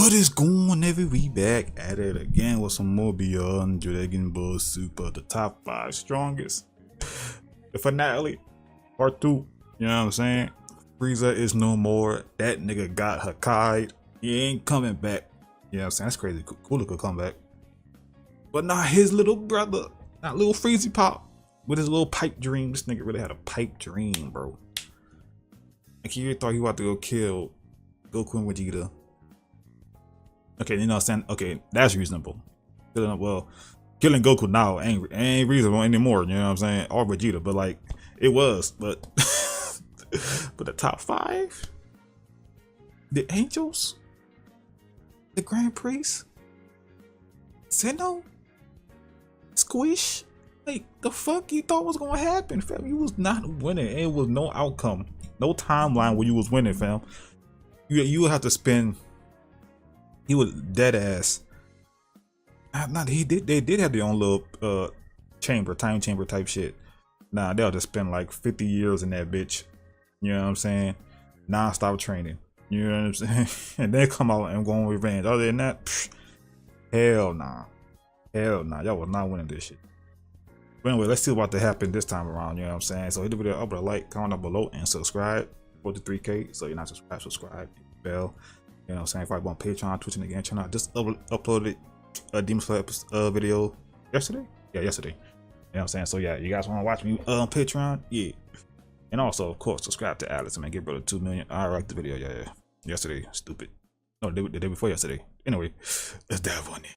What is going on, we back at it again with some more Beyond Dragon Ball Super, the top 5 strongest. The finale, part 2, you know what I'm saying? Frieza is no more. That nigga got Hakai. He ain't coming back. You know what I'm saying? That's crazy. Cooler could come back. But not his little brother. Not little Freezy Pop. With his little pipe dream. This nigga really had a pipe dream, bro. Like he really thought he was about to go kill Goku and Vegeta. Okay, you know what I'm saying? Okay, that's reasonable. Well, killing Goku now ain't reasonable anymore, you know what I'm saying? Or Vegeta, but like, it was, but but the top 5? The Angels? The Grand Priest? Zeno? Squish? Like, the fuck you thought was gonna happen, fam? You was not winning. It was no outcome. No timeline where you was winning, fam. You would have to spend. He was dead ass. They did have their own little time chamber type shit. Nah, they'll just spend like 50 years in that bitch. You know what I'm saying? Non-stop training. You know what I'm saying? And then come out and go on revenge. Other than that, psh, hell nah. Hell nah. Y'all was not winning this shit. But anyway, let's see what's about to happen this time around. You know what I'm saying? So hit the video up with a like, comment down below, and subscribe. Go to 3K. So you're not subscribe. Bell. You know what I'm saying? If I go on Patreon, Twitch, and again channel, just uploaded a Demon Slayer video yesterday. Yeah, yesterday. You know what I'm saying? So yeah, you guys want to watch me on Patreon? Yeah. And also, of course, subscribe to Alex. Man, get brother 2 million. I liked the video. Yeah. Yesterday, stupid. No, the day before yesterday. Anyway, let's dive on it.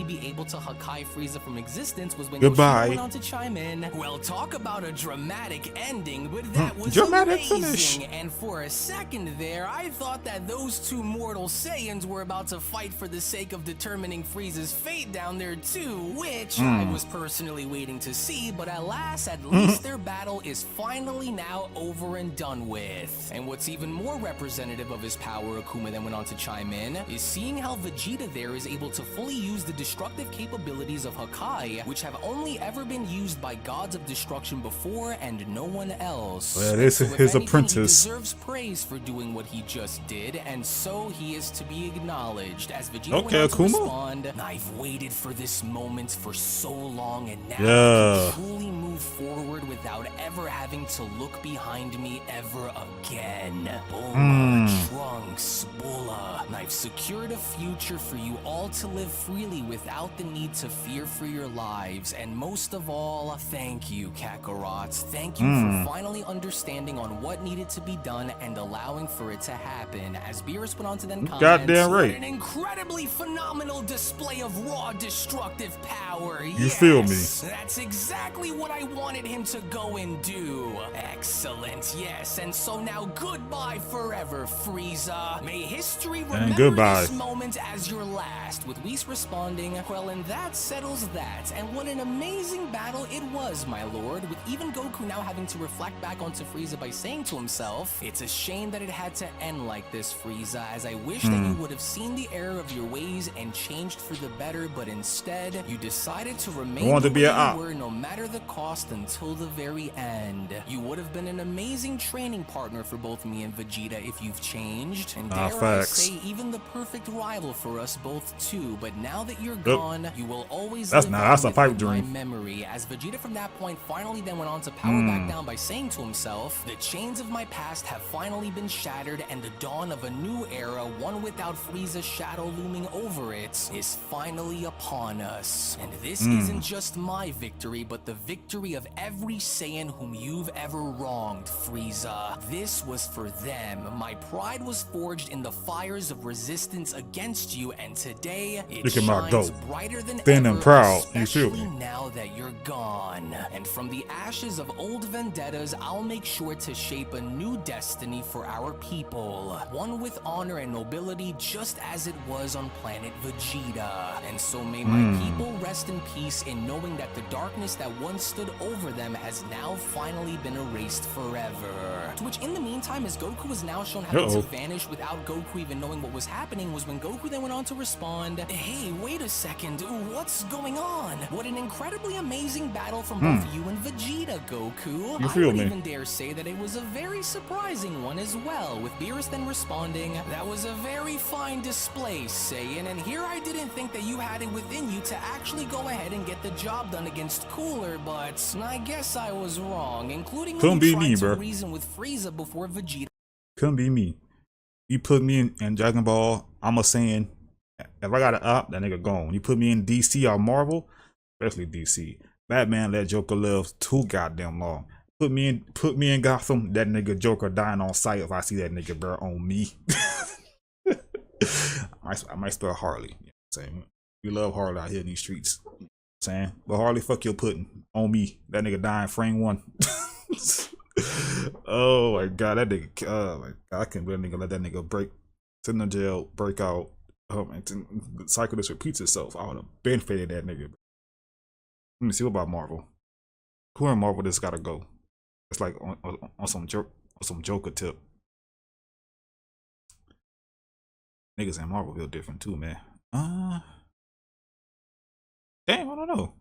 Be able to Hakai Frieza from existence was when Goodbye. Yoshida went on to chime in. Well, talk about a dramatic ending, but that was dramatic amazing. finish. And for a second there, I thought that those two mortal Saiyans were about to fight for the sake of determining Frieza's fate down there too, which I was personally waiting to see, but alas, at least their battle is finally now over and done with. And what's even more representative of his power, Akuma then went on to chime in, is seeing how Vegeta there is able to fully use the destructive capabilities of Hakai, which have only ever been used by gods of destruction before and no one else. Well, this is his apprentice. He deserves praise for doing what he just did, and so he is to be acknowledged. As Vegeta went on to respond, I've waited for this moment for so long, and now I can truly move forward without ever having to look behind me ever again. Bulma, Trunks, Bulla, I've secured a future for you all to live freely without the need to fear for your lives. And most of all, thank you, Kakarot. Thank you for finally understanding on what needed to be done and allowing for it to happen. As Beerus went on to then comment, goddamn right. What an incredibly phenomenal display of raw destructive power. You feel me? That's exactly what I wanted him to go and do. Excellent, yes. And so now goodbye forever, Frieza. May history remember this moment as your last. With Whis responding, well, and that settles that. And what an amazing battle it was, my lord, with even Goku now having to reflect back onto Frieza by saying to himself, it's a shame that it had to end like this, Frieza, as I wish that you would have seen the error of your ways and changed for the better, but instead, you decided to remain the way you were no matter the cost until the very end. You would have been an amazing training partner for both me and Vegeta if you've changed, and dare I say, even the perfect rival for us both too, but now that you're gone, you will always live that's a pipe dream. My memory. As Vegeta from that point finally then went on to power back down by saying to himself, the chains of my past have finally been shattered and the dawn of a new era, one without Frieza's shadow looming over it, is finally upon us. And this isn't just my victory, but the victory of every Saiyan whom you've ever wronged, Frieza. This was for them. My pride was forged in the fires of resistance against you, and today it shines brighter than thin ever, and proud. You feel especially me? now that you're gone. And from the ashes of old vendettas, I'll make sure to shape a new destiny for our people. One with honor and nobility, just as it was on planet Vegeta. And so may my people rest in peace in knowing that the darkness that once stood over them has now finally been erased forever. To which in the meantime, as Goku was now shown having to vanish without Goku even knowing what was happening, was when Goku then went on to respond, hey, wait wait a second, what's going on? What an incredibly amazing battle from both you and Vegeta, Goku. You feel I would me? even dare say that it was a very surprising one as well, with Beerus then responding, "That was a very fine display, Saiyan, and here I didn't think that you had it within you to actually go ahead and get the job done against Cooler, but I guess I was wrong, including when Couldn't you be tried me, to bro. reason with Frieza before Vegeta." Couldn't be me. You put me in Dragon Ball, I'm a saying, if I got an up, that nigga gone. You put me in DC or Marvel, especially DC, Batman let Joker live too goddamn long. Put me in Gotham, that nigga Joker dying on sight if I see that nigga, bro, on me. I might spell Harley. You know what I'm saying? We love Harley out here in these streets. You know what I'm saying? But Harley, fuck your pudding on me. That nigga dying frame one. Oh my god, that nigga, oh my god, I can't believe that nigga let that nigga break, sit in the jail, break out. Oh man, the cycle just repeats itself. I would have been faded that nigga. Let me see, what about Marvel? Who in Marvel just gotta go? It's like on some Joker tip. Niggas in Marvel feel different too, man. Damn, I don't know.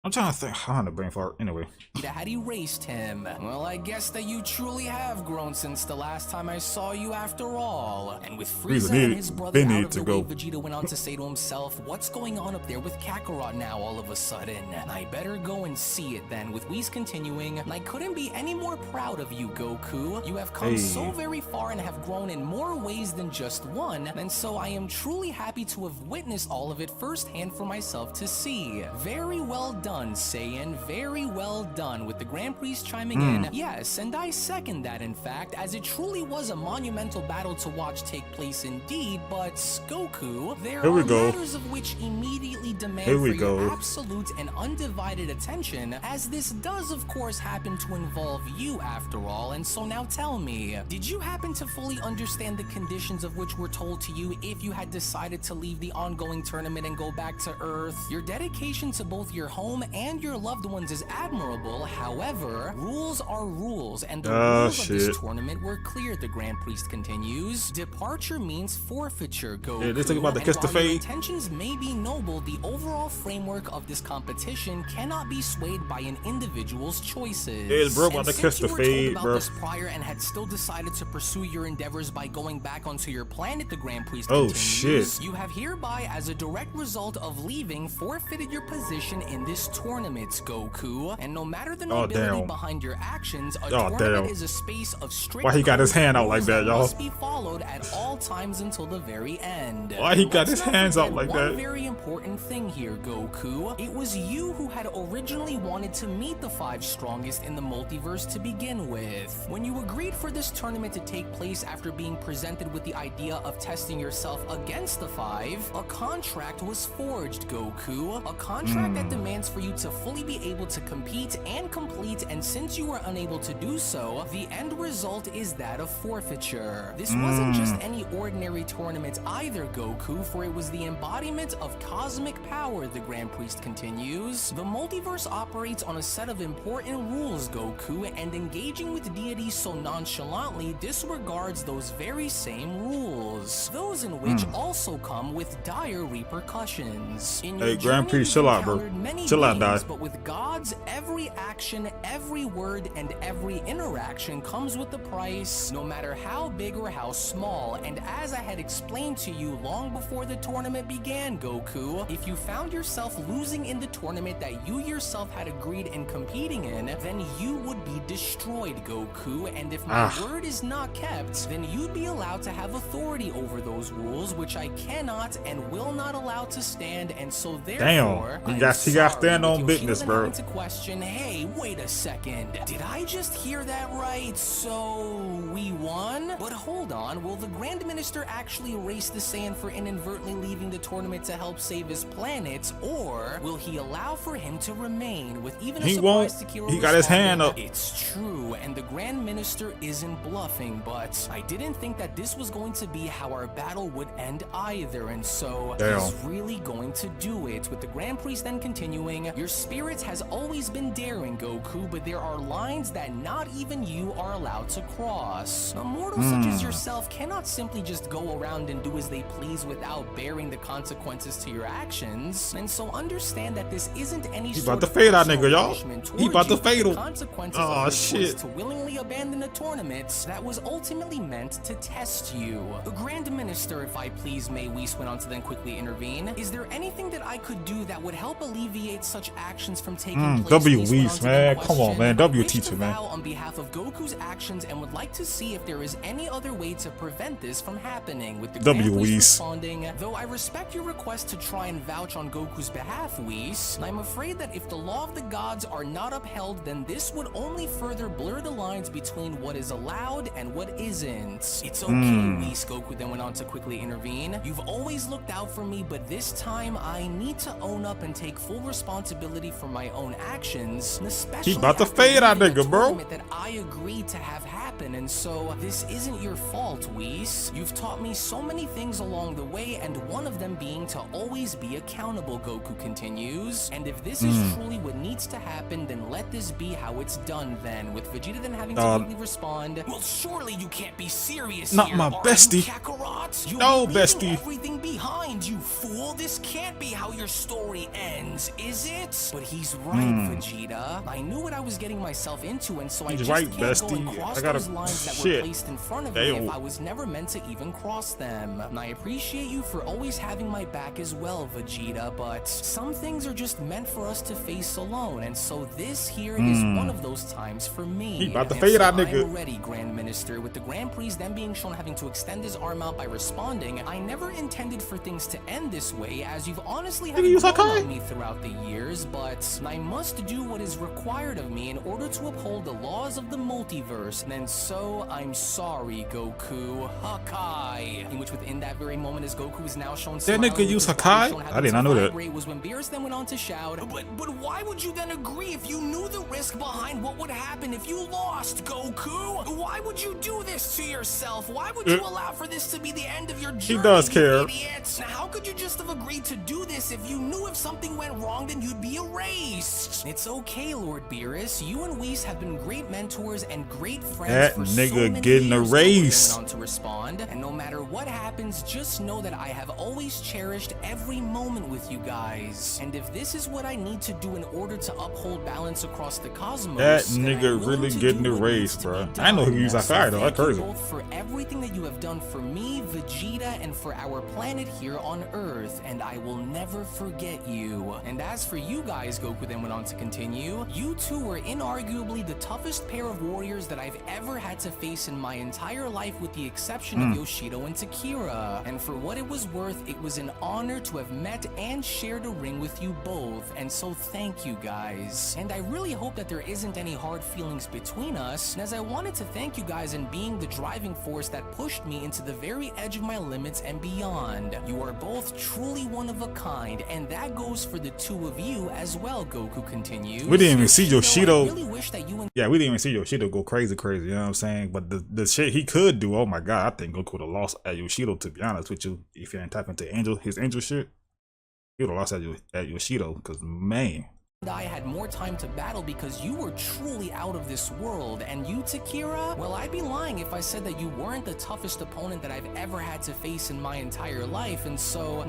I'm trying to think. I'm on the brain fart. Anyway. Had erased him. Well, I guess that you truly have grown since the last time I saw you after all. And with Frieza and his brother out of the way, Vegeta went on to say to himself, "What's going on up there with Kakarot now all of a sudden? I better go and see it then." With Whis continuing, "I couldn't be any more proud of you, Goku. You have come so very far and have grown in more ways than just one, and so I am truly happy to have witnessed all of it firsthand for myself to see. Very well done, Saiyan, very well done." With the Grand Priest chiming in, "Yes, and I second that in fact, as it truly was a monumental battle to watch take place indeed, but Goku, there are matters of which immediately demand for your absolute and undivided attention, as this does of course happen to involve you after all, and so now tell me, did you happen to fully understand the conditions of which were told to you if you had decided to leave the ongoing tournament and go back to Earth? Your dedication to both your home and your loved ones is admirable. However, rules are rules, and the rules of this tournament were clear," the Grand Priest continues. "Departure means forfeiture, Goku. Yeah, this thing about the kiss the fade. fade. Intentions may be noble, the overall framework of this competition cannot be swayed by an individual's choices." Yeah, bro, about the kiss the fade, bro. This prior and had still decided to pursue your endeavors by going back onto your planet, the Grand Priest continues, shit. "You have hereby, as a direct result of leaving, forfeited your position in this tournament, Goku. And no matter the nobility behind your actions, a tournament is a space of strict. Why he got his hand out like that, y'all? Must be followed at all times until the very end. Why he got his hands out like that? One very important thing here, Goku. It was you who had originally wanted to meet the 5 strongest in the multiverse to begin with. When you agreed for this tournament to take place after being presented with the idea of testing yourself against the 5, a contract was forged, Goku. A contract that demands for you to fully be able to compete and complete, and since you were unable to do so, the end result is that of forfeiture. This wasn't just any ordinary tournament either, Goku, for it was the embodiment of cosmic power, the Grand Priest continues. The multiverse operates on a set of important rules, Goku, and engaging with deities so nonchalantly disregards those very same rules. Those in which also come with dire repercussions. In your Grand Priest, chill out, bro. Chill out, dog. But with gods, every action, every word, and every interaction comes with a price, no matter how big or how small. And as I had explained to you long before the tournament began, Goku, if you found yourself losing in the tournament that you yourself had agreed in competing in, then you would be destroyed, Goku. And if my word is not kept, then you'd be allowed to have authority over those rules, which I cannot and will not allow to stand. And so therefore, he got stand on business, bro. To question, hey, wait a second, did I just hear that right? So we won? But hold on, will the Grand Minister actually erase the Saiyan for inadvertently leaving the tournament to help save his planet, or will he allow for him to remain with even a surprise to Kiro? He got his hand up. It's true, and the Grand Minister isn't bluffing, but I didn't think that this was going to be how how our battle would end either, and so Damn. he's really going to do it. With the Grand Priest then continuing, your spirit has always been daring, Goku, but there are lines that not even you are allowed to cross. Mortals such as yourself cannot simply just go around and do as they please without bearing the consequences to your actions, and so understand that this isn't any He sort about to of fade out, personal nigga, y'all. punishment He about towards to you, fade but him. the consequences Oh, of your choice shit. to willingly abandon a tournament that was ultimately meant to test you. Grand Minister, if I please, may Whis went on to then quickly intervene. Is there anything that I could do that would help alleviate such actions from taking place? W Whis went Whis, on to then man. Come on, question, man. W I wish teacher, to man. vow on behalf of Goku's actions and would like to see if there is any other way to prevent this from happening. With the W Grand Whis Whis. responding, though I respect your request to try and vouch on Goku's behalf, Whis, I'm afraid that if the law of the gods are not upheld, then this would only further blur the lines between what is allowed and what isn't. It's okay, Whis, Goku then went on to quickly intervene. You've always looked out for me, but this time I need to own up and take full responsibility for my own actions, and especially He about to after fade out, leaving a nigga, bro. tournament that I agreed to have happen, and so this isn't your fault, Whis. You've taught me so many things along the way, and one of them being to always be accountable, Goku continues. And if this is truly what needs to happen, then let this be how it's done then, with Vegeta then having to quickly respond, well, surely you can't be serious Not here, my are you, bestie. Kakarot? You're No, leaving bestie. everything behind, you fool. This can't be how your story ends, is it? But he's right, Vegeta. I knew what I was getting myself into, and so I He's just right, can't go and bestie. cross I gotta- those lines that were shit. placed in front of me Damn. if I was never meant to even cross them. And I appreciate you for always having my back as well, Vegeta, but some things are just meant for us to face alone, and so this here is one of those times for me. He about to And fade so out, nigga. I'm ready, Grand Minister, with the Grand Priest then being shown having to extend his arm out by responding, I never intended for things to end this way, as you've honestly had you grown Sakai? on me throughout the years, but I must do what is required of me in order to uphold the laws of the multiverse, and so I'm sorry, Goku. Hakai. In which within that very moment, as Goku is now shown That smiling nigga with use his body Hakai? shown I having did to not know that. vibrate, was when Beerus then went on to shout, but why would you then agree if you knew the risk behind what would happen if you lost, Goku? Why would you do this to yourself? Why would you allow for this to be the end of your journey, does you care. idiot? Now, how could you just have agreed to do this if you knew if something went wrong, then you'd be erased? It's okay, Lord Beerus. You and Whis have been great mentors and great friends That for so nigga many getting years, Goku erased. then went on to respond, and no matter what happens, just know that I have always cherished every moment with you guys. And if this is what I need to do in order to uphold balance across the cosmos, That then I'm nigga willing really to getting do what needs erased, to bro. be I know he done. used So Hakai though. That's thank you crazy. both for everything that you have done for me, Vegeta, and for our planet here on Earth, and I will never forget you. And as for you guys, Goku then went on to continue, you two were inarguably the toughest pair of warriors that I've ever had to face in my entire life, with the exception of Yoshido and Takira. And for what it was worth, it was an honor to have met and shared a ring with you both, and so thank you guys. And I really hope that there isn't any hard feelings between us, and as I wanted to thank you guys in being the driving force that pushed me into the very edge of my limits and beyond. You are both truly one of a kind, and that goes for the two of you as well, Goku continues. We didn't even see Yoshido. I really wish that you and Yeah, we didn't even see Yoshido go crazy, you know what I'm saying? But the shit he could do, oh my god, I think Goku would have lost at Yoshido, to be honest with you. If he didn't tap into his angel shit, he would have lost at Yoshido, because man. I had more time to battle because you were truly out of this world, and you, Takira, well, I'd be lying if I said that you weren't the toughest opponent that I've ever had to face in my entire life, and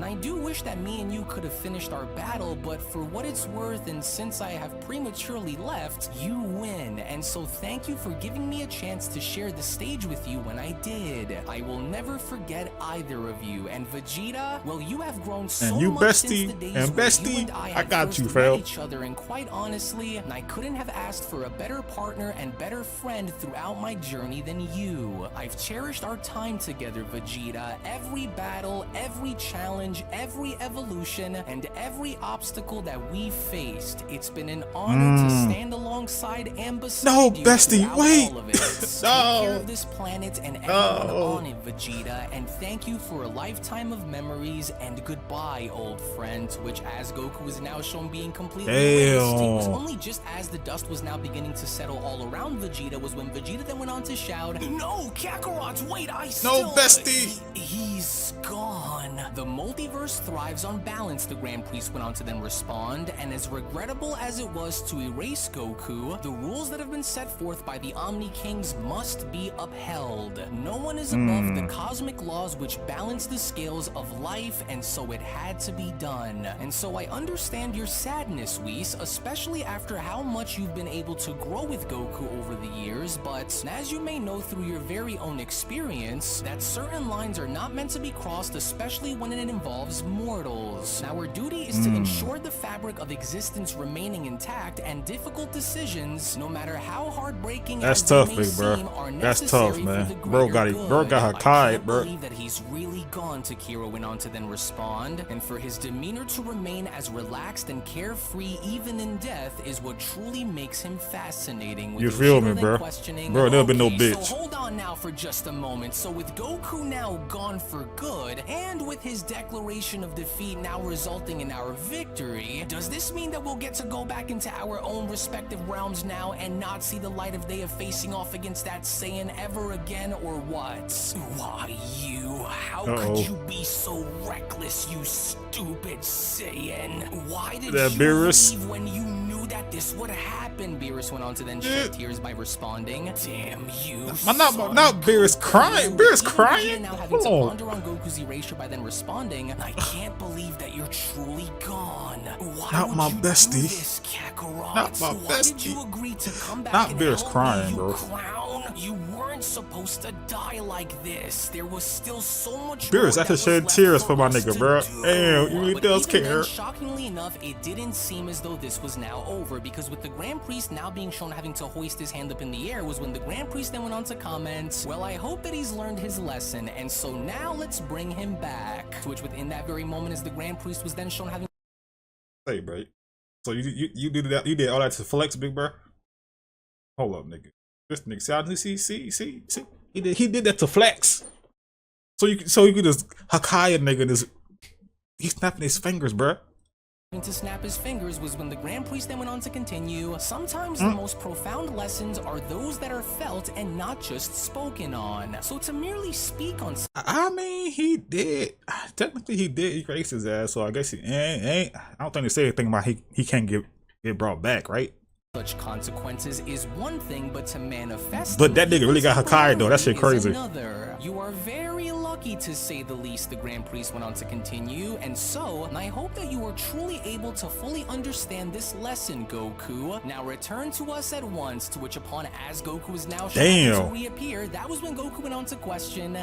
I do wish that me and you could have finished our battle, but for what it's worth, and since I have prematurely left, you win, and so thank you for giving me a chance to share the stage with you when I did. I will never forget either of you, and Vegeta, well, you have grown so And you much bestie, since the days and where bestie, you and I had got first you, met fam. each other, and quite honestly, I couldn't have asked for a better partner and better friend throughout my journey than you. I've cherished our time together, Vegeta, every battle, every challenge, every evolution, and every obstacle that we faced. It's been an honor to stand alongside and beside No, you bestie, throughout wait. all of it. Take care of this planet and everyone on it, Vegeta, and thank you for a lifetime of memories, and goodbye, old friend, which, as Goku is now shown being completely mistake was Damn. only just as the dust was now beginning to settle all around Vegeta was when Vegeta then went on to shout, "No, Kakarot, wait, No, bestie. He's gone." The multiverse thrives on balance, the Grand Priest went on to then respond, and as regrettable as it was to erase Goku, the rules that have been set forth by the Omni Kings must be upheld. No one is above the cosmic laws which balance the scales of life, and so it had to be done. And so I understand your sadness, Whis, especially after how much you've been able to grow with Goku over the years, but as you may know through your very own experience, that certain lines are not meant to be crossed, especially when it involves mortals. Now, our duty is to ensure the fabric of existence remaining intact, and difficult decisions, no matter how heartbreaking That's as tough, they may big bro. seem, are That's necessary tough, man. for the Bro got greater it. Bro good. got her I tied, can't bro. believe that he's really gone, Takiro went on to then respond, and for his demeanor to remain as relaxed and carefree even in death is what truly makes him fascinating. With You feel me, Yoshida then bro? questioning, Bro, there'll be no "Okay, bitch." So hold on now for just a moment. So with Goku now gone for good, and with his declaration of defeat now resulting in our victory, does this mean that we'll get to go back into our own respective realms now and not see the light of day of facing off against that Saiyan ever again, or what? Why you? How could you be so reckless, you stupid Saiyan? Why did That you Beerus? leave when you knew that this would happen? Beerus went on to then shed tears by responding, "Damn you, Not Beerus crying. Beerus Even crying. Vegeta now having to Hold on. ponder on Goku's erasure by then responding, "I can't believe that you're truly gone. Why Not would my you bestie. do this, Kakarot? Not my Why did you bestie. agree to come back Not and Beerus help crying, me, you bro. clown? You weren't supposed to die like this. There was still so much Beerus, more I that could was shed left tears for for my us nigga, to bro. do." Damn, you really But does even care. then, shockingly enough, it didn't seem as though this was now over, because with the Grand Priest now being shown having to hoist his hand up in the air was when the Grand Priest then went on to comment, "Well, I hope that he's learned his lesson, and so now let's bring him back." To which within that very moment, as the Grand Priest was then shown having Hey, bro. So you did that? You did all that to flex, big bro? Hold up, nigga. This nigga, see. He did that to flex. So you could just Hakaya nigga this. He's snapping his fingers, bro. to snap his fingers was when the Grand Priest then went on to continue, "Sometimes the most profound lessons are those that are felt and not just spoken on. So to merely speak on I mean, he did. Technically, he did erase his ass. So I guess he ain't. I don't think they say anything about he can't get brought back, right? such consequences is one thing, but to manifest But that nigga really got Hakai though. That shit is crazy. another. You are very lucky, to say the least, the Grand Priest went on to continue, and so I hope that you are truly able to fully understand this lesson, Goku. Now return to us at once, to which upon as Goku is now shown to reappear, that was when Goku went on to question,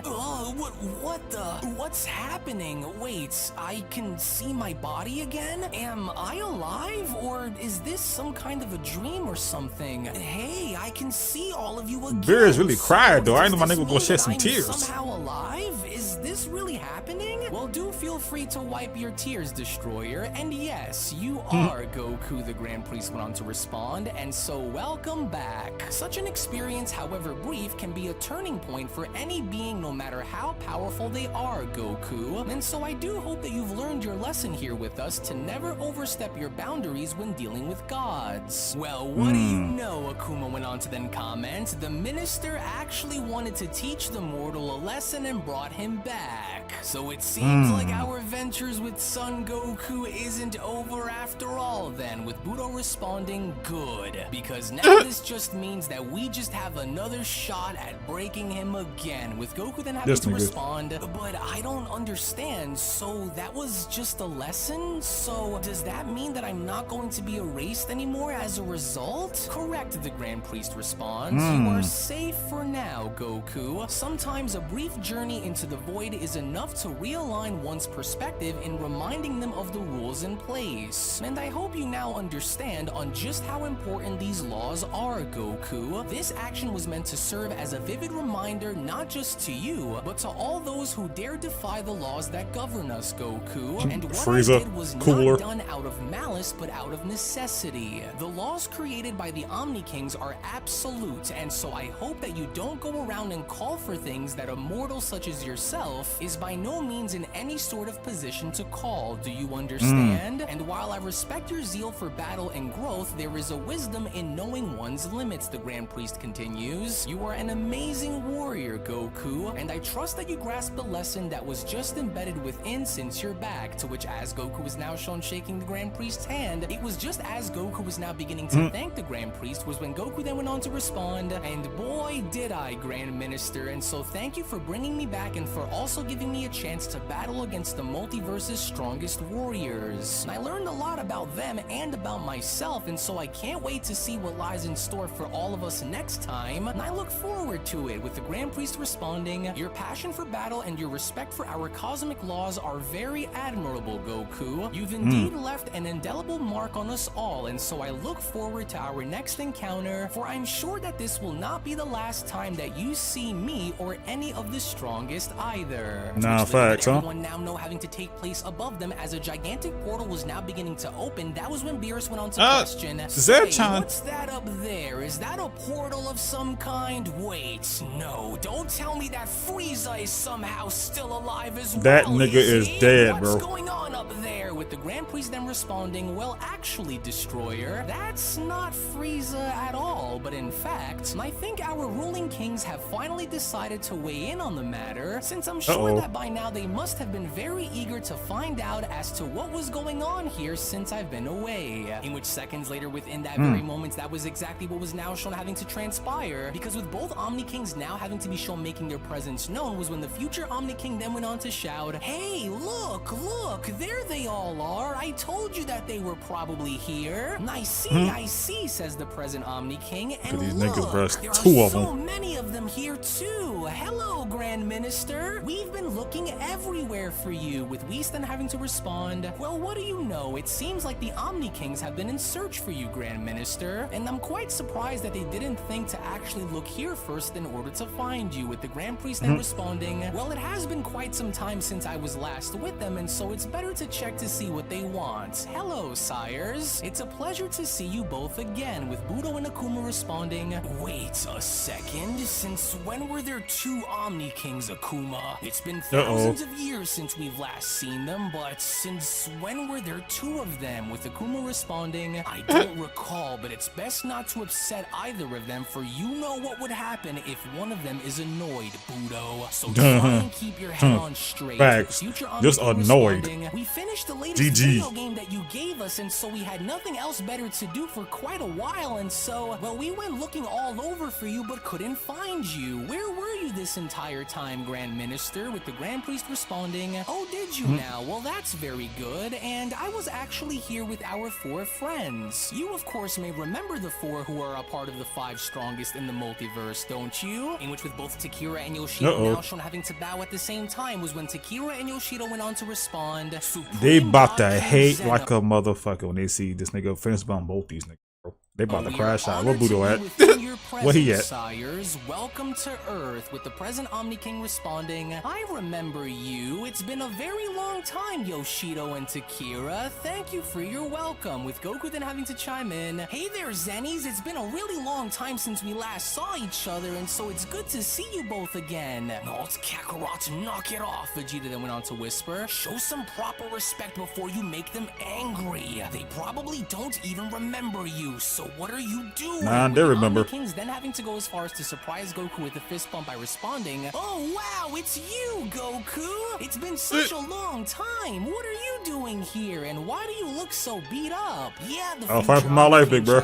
what's happening? Wait, I can see my body again? Am I alive? Or is this some kind of a dream or something? Hey, I can see all of you again. Beerus really cried though. I know my Does nigga this gonna shed mean some I'm tears. somehow alive? Is this really happening? Well, do feel free to wipe your tears, Destroyer. And yes, you are Goku, the Grand Priest went on to respond, and so welcome back. Such an experience, however brief, can be a turning point for any being, no matter how powerful they are, Goku. And so I do hope that you've learned your lesson here with us to never overstep your boundaries when dealing with gods. Well, what do you know, Akuma went on to then comment, the minister actually wanted to teach the mortal a lesson and brought him back. So it seems like our ventures with Son Goku isn't over after all then, with Budo responding, good, because now this just means that we just have another shot at breaking him again, with Goku then having to respond, but I don't understand, so that was just a lesson? So does that mean that I'm not going to be erased anymore as a result? Correct, the Grand Priest responds. You are safe for now, Goku. Sometimes a brief journey into the void is enough to realign one's perspective in reminding them of the rules in place. And I hope you now understand on just how important these laws are, Goku. This action was meant to serve as a vivid reminder not just to you, but to all those who dare defy the laws that govern us, Goku. And what I did was not done out of malice, but out of necessity. The laws created by the Omni Kings are absolute, and so I hope that you don't go around and call for things that a mortal such as yourself is by no means in any sort of position to call, do you understand? And while I respect your zeal for battle and growth, there is a wisdom in knowing one's limits, the Grand Priest continues. You are an amazing warrior, Goku, and I trust that you grasp the lesson that was just embedded within since you're back, to which as Goku is now shown shaking the Grand Priest's hand, it was just as Goku was now beginning to thank the Grand Priest was when Goku then went on to respond, and boy did I, Grand Minister, and so thank you for bringing me back and for also giving me a chance to battle against the multiverse's strongest warriors. And I learned a lot about them and about myself, and so I can't wait to see what lies in store for all of us next time, and I look forward to it, with the Grand Priest responding, your passion for battle and your respect for our cosmic laws are very admirable, Goku. You've indeed left an indelible mark on us all, and so I look forward to our next encounter, for I'm sure that this will not be the last time that you see me or any of the strongest either. Nah, facts, huh? Everyone now know having to take place above them as a gigantic portal was now beginning to open. That was when Beerus went on to question, hey, what's that up there? Is that a portal of some kind? Wait, no, don't tell me that Frieza is somehow still alive as well. That nigga is dead, bro. What's going on up there? With the Grand Priest then responding, well, actually, Destroyer, that's not Frieza at all, but in fact, I think our ruling kings have finally decided to weigh in on the matter, since I'm sure that by now they must have been very eager to find out as to what was going on here since I've been away. In which seconds later, within that very moment, that was exactly what was now shown having to transpire, because with both Omni Kings now having to be shown making their presence known was when the future Omni King then went on to shout, hey, look, there they all are. I told you that they were probably here. I see, says the present Omni King, and these look, niggas brushed there two are of them. so many of them here too. Hello, Grand Minister. We've been looking everywhere for you, with Whis then having to respond, well, what do you know? It seems like the Omni Kings have been in search for you, Grand Minister, and I'm quite surprised that they didn't think to actually look here first in order to find you, with the Grand Priest then responding, well, it has been quite some time since I was last with them, and so it's better to check to see what they want. Hello, sires. It's a pleasure to see you both again, with Budo and Akuma responding, wait a second, since when were there two Omni Kings, Akuma? It's been thousands of years since we've last seen them, but since when were there two of them? With Akuma responding, I don't recall, but it's best not to upset either of them, for you know what would happen if one of them is annoyed, Budo. So try and keep your head on straight. Facts. Just annoyed. We finished the latest video game that you gave us, and so we had nothing else better to do for quite a while, and so, well, we went looking all over for you but couldn't find you. Where were you this entire time, Grand Minister? With the Grand Priest responding, oh, did you now? Well, that's very good, and I was actually here with our 4 friends. You, of course, may remember the 4 who are a part of the 5 strongest in the multiverse, don't you? In which with both Takira and Yoshida now shown having to bow at the same time was when Takira and Yoshida went on to respond, they about to hate like a motherfucker when they see this nigga finish on both these niggas, bro. They about to crash out. Where Budo at? Where he at? Sires, welcome to Earth, with the present Omni King responding, I remember you. It's been a very long time, Yoshido and Takira. Thank you for your welcome, with Goku then having to chime in, hey there, Zennies. It's been a really long time since we last saw each other, and so it's good to see you both again. No, it's Kakarot, knock it off, Vegeta then went on to whisper. Show some proper respect before you make them angry. They probably don't even remember you, so what are you doing? Nah, they remember. Kings then having to go as far as to surprise Goku with a fist bump by responding, oh wow, it's you, Goku! It's been such a long time. What are you doing here, and why do you look so beat up? Yeah, the I'll fight for my life, big bro.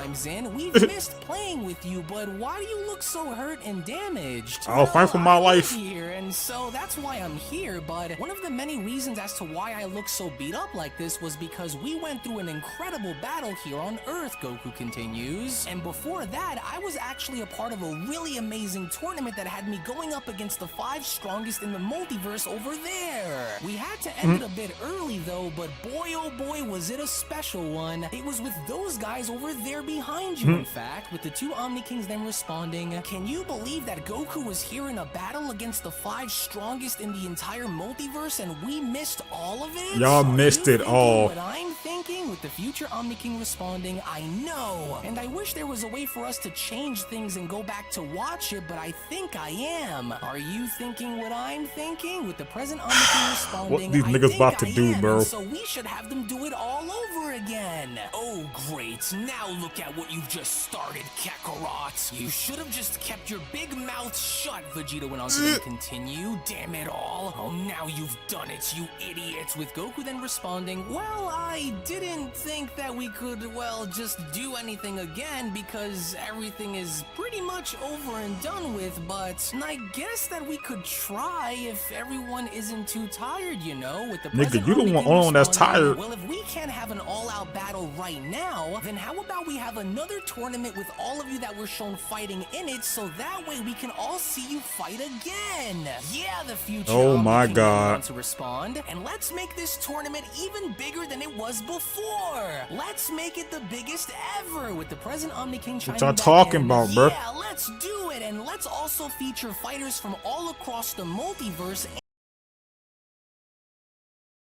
We've missed playing with you, but why do you look so hurt and damaged? I'll fight for my life. Here, and so that's why I'm here, but one of the many reasons as to why I look so beat up like this was because we went through an incredible battle here on Earth, Goku continues. And before that, I was actually a part of a really amazing tournament that had me going up against the 5 strongest in the multiverse over there. We had to end it a bit early though, but boy oh boy was it a special one. It was with those guys over there behind you, in fact, with the 2 Omni Kings then responding, can you believe that Goku was here in a battle against the 5 strongest in the entire multiverse and we missed all of it? Y'all missed it all. What I'm thinking, with the future Omni King responding, I know. And I wish there was a way for us to change things and go back to watch it, but I think I am. Are you thinking what I'm thinking? With the present Omni responding, what these niggas about to do, bro? So we should have them do it all over again. Oh, great. Now look at what you've just started, Kakarot. You should have just kept your big mouth shut, Vegeta went on to then continue. Damn it all. Oh, now you've done it, you idiots. With Goku then responding, well, I didn't think that we could, well, just do anything again because everything is pretty much over and done with, but I guess that we could try if everyone isn't too tired, you know, with the nigga, you don't want one that's tired. Well, if we can't have an all-out battle right now, then how about we have another tournament with all of you that were shown fighting in it, so that way we can all see you fight again. Yeah, the future. Oh my God. To respond, and let's make this tournament even bigger than it was before. Let's make it the biggest ever. With the present Omni King chiming What y'all back talking in. about, bro? Yeah, let's do it, and let's also feature fighters from all across the multiverse.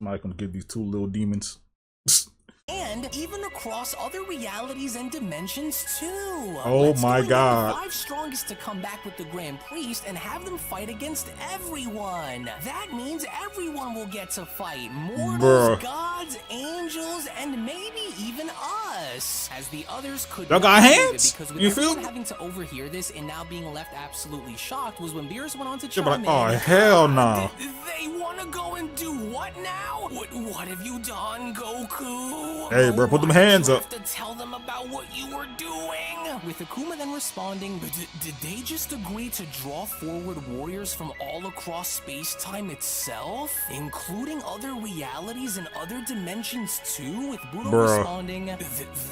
Mike gonna give these two little demons. And even across other realities and dimensions too. Oh my God. The 5 strongest to come back with the Grand Priest and have them fight against everyone. That means everyone will get to fight. Mortals, gods, angels, and maybe even us. As the others could y'all got hands? Because with you feel me? having to overhear this and now being left absolutely shocked was when Beerus went on to Yeah, chime but like, in. oh hell no. They want to go and do what now? What have you done, Goku? Hey, bro, put them hands up. To tell them about what you were doing. With Akuma then responding, did they just agree to draw forward warriors from all across space-time itself, including other realities and other dimensions too? With Budo responding,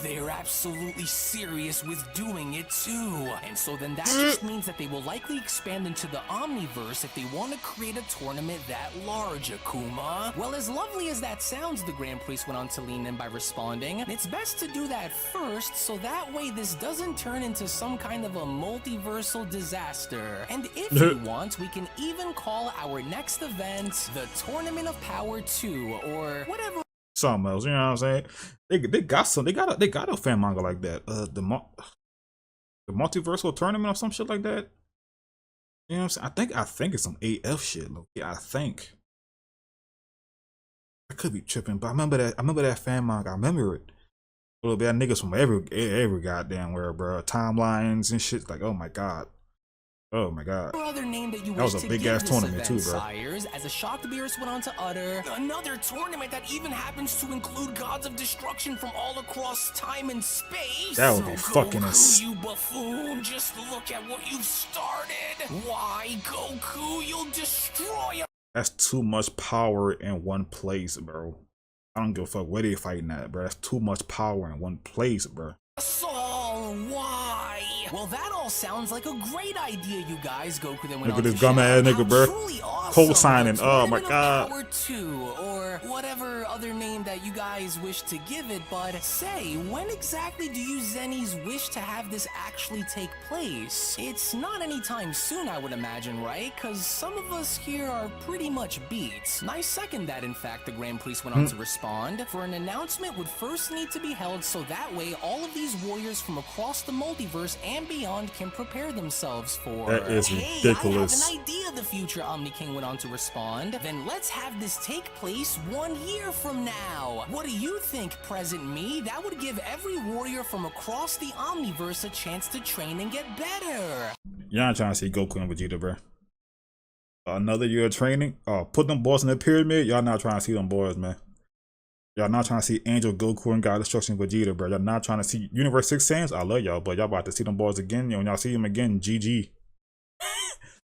they're absolutely serious with doing it too. And so then that just means that they will likely expand into the Omniverse if they want to create a tournament that large, Akuma. Well, as lovely as that sounds, the Grand Priest went on to lean in by responding, it's best to do that first so that way this doesn't turn into some kind of a multiversal disaster. And if you want, we can even call our next event the Tournament of Power 2 or whatever. Something else, you know what I'm saying? They got a fan manga like that. The multiversal tournament or some shit like that. You know what I'm saying? I think it's some AF shit, look. Yeah, I think. I could be tripping, but I remember that fan manga. I remember it. A little bit of niggas from every goddamn where, bro. Timelines and shit. Like, oh my God. Oh my God. Other name that was a big ass tournament too, bro. Sires, as a shocked Beerus went on to utter, another tournament that even happens to include gods of destruction from all across time and space. That would be fucking Goku, you buffoon, just look at what you've started. Why, Goku, you'll destroy. That's too much power in one place, bro. I don't give a fuck where they fighting at, bro. That's too much power in one place, bro. Saul, why? Well, that all sounds like a great idea, you guys. Goku then went Look on at this to gum ass shout, nigga, bro. Awesome. Co-signing. Oh my God. Power 2, or whatever other name that you guys wish to give it. But say, when exactly do you Zennies wish to have this actually take place? It's not anytime soon, I would imagine, right? Because some of us here are pretty much beat. I second that, in fact, the Grand Priest went on to respond. For an announcement would first need to be held so that way all of these warriors from across the multiverse and beyond can prepare themselves for. That is ridiculous. I have an idea, the future Omni King went on to respond. Then let's have this take place 1 year from now. What do you think, present me? That would give every warrior from across the Omniverse a chance to train and get better. Y'all not trying to see Goku and Vegeta, bro. Another year of training? Put them boys in the pyramid? Y'all not trying to see them boys, man. Y'all not trying to see Angel, Goku, and God Destruction Vegeta, bro. Y'all not trying to see Universe 6 Saiyans? I love y'all, but y'all about to see them boys again. When y'all see them again, GG.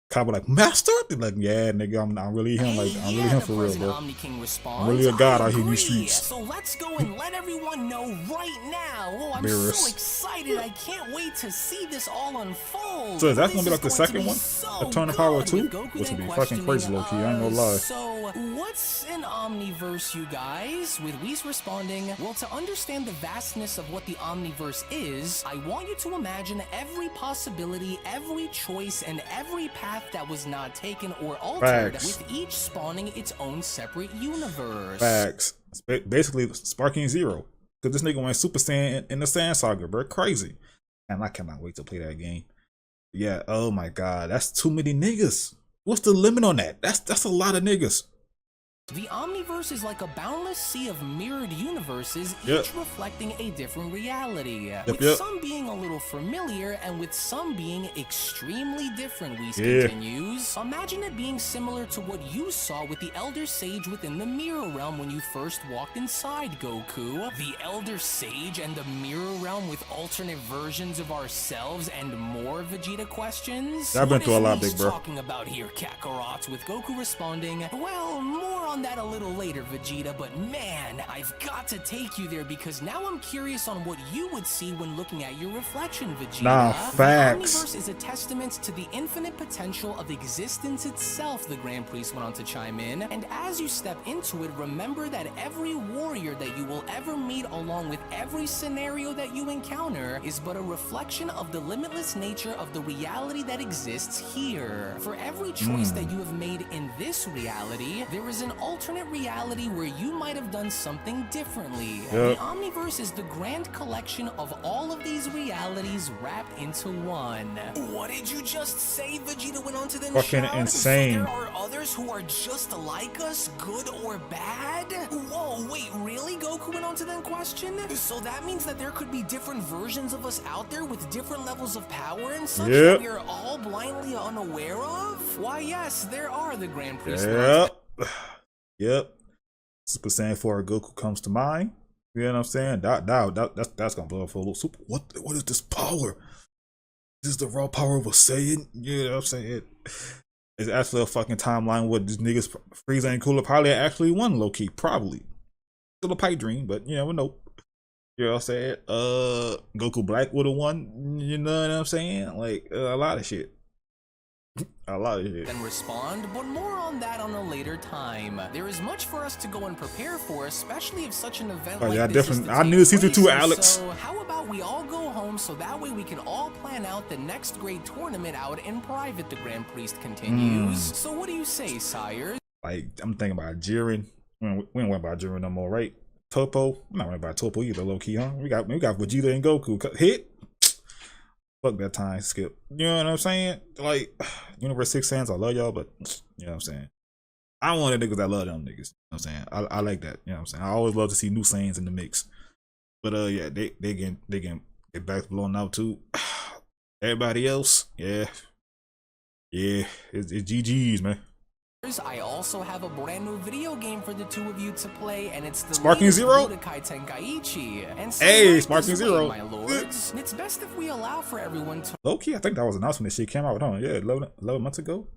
Kaba like, Master? They're like, yeah, nigga, I'm really him. Like, I'm really him for real, bro. I'm really a god out here in these streets. So let's go and let everyone know right now. Oh, I'm so excited. I can't wait to see this all unfold. So that's gonna be like the second one? The Turn of Power 2? Which would be fucking crazy, low-key. I ain't gonna lie. So, what's an Omniverse, you guys? With Whis responding, well, to understand the vastness of what the Omniverse is, I want you to imagine every possibility, every choice, and every path that was not taken or altered, with each spawning its own separate universe. Facts. Basically, Sparking Zero. Cause this nigga went Super Saiyan in the Saiyan Saga, bro. Crazy. And I cannot wait to play that game. Yeah, oh my god, that's too many niggas. What's the limit on that? That's a lot of niggas. The Omniverse is like a boundless sea of mirrored universes, Yep. each reflecting a different reality. Yep, With yep. some being a little familiar and with some being extremely different, Whis Yeah. continues. Imagine it being similar to what you saw with the Elder Sage within the Mirror Realm when you first walked inside, Goku. The Elder Sage and the Mirror Realm with alternate versions of ourselves and more, Vegeta questions? I've been What through a is lot, Whis big bro. talking about here, Kakarot? With Goku responding, well, more on that a little later, Vegeta, but man, I've got to take you there because now I'm curious on what you would see when looking at your reflection, Vegeta. Nah, facts. The Omniverse is a testament to the infinite potential of existence itself, the Grand Priest went on to chime in, and as you step into it, remember that every warrior that you will ever meet along with every scenario that you encounter is but a reflection of the limitless nature of the reality that exists here. For every choice that you have made in this reality, there is an alternate reality where you might have done something differently. The Omniverse is the grand collection of all of these realities wrapped into one. What did you just say? Vegeta went on to then Fucking shout. insane. So there are others who are just like us, good or bad? Whoa, wait, really? Goku went on to then question? So that means that there could be different versions of us out there with different levels of power and such that we are all blindly unaware of? Why, yes, there are, the Grand Priest. Yep. Super Saiyan 4 Goku comes to mind. You know what I'm saying? That's gonna blow up for a little super. What is this power? This is the raw power of a Saiyan? You know what I'm saying? It's actually a fucking timeline where these niggas Frieza and Cooler probably actually won low key. Probably. Still a pipe dream, but you never know. You know what I'm saying? Goku Black would have won. You know what I'm saying? Like a lot of shit. A lot of shit. And respond, but more on that on a later time. There is much for us to go and prepare for, especially if such an event like this is to I knew take season 2, place. Alex. So how about we all go home so that way we can all plan out the next great tournament out in private, the Grand Priest continues. So what do you say, sire? Like, I'm thinking about Jiren. We ain't worry about Jiren no more, right? Topo. I'm not worried about Topo either, low key, huh? We got Vegeta and Goku. Hit. Fuck that time skip. You know what I'm saying? Like, Universe 6 fans, I love y'all, but you know what I'm saying? I want the niggas that love them niggas. You know what I'm saying? I like that. You know what I'm saying? I always love to see new Saiyans in the mix. But yeah, they getting their backs blown out too. Everybody else, yeah, it's GG's, man. I also have a brand new video game for the two of you to play, and it's the Sparking Zero? Budokai Tenkaichi. And so Hey, right Sparking this Zero. way, my lords. It's best if we allow for everyone to Low key, I think that was announced when this shit came out. Huh? Yeah, 11 months ago.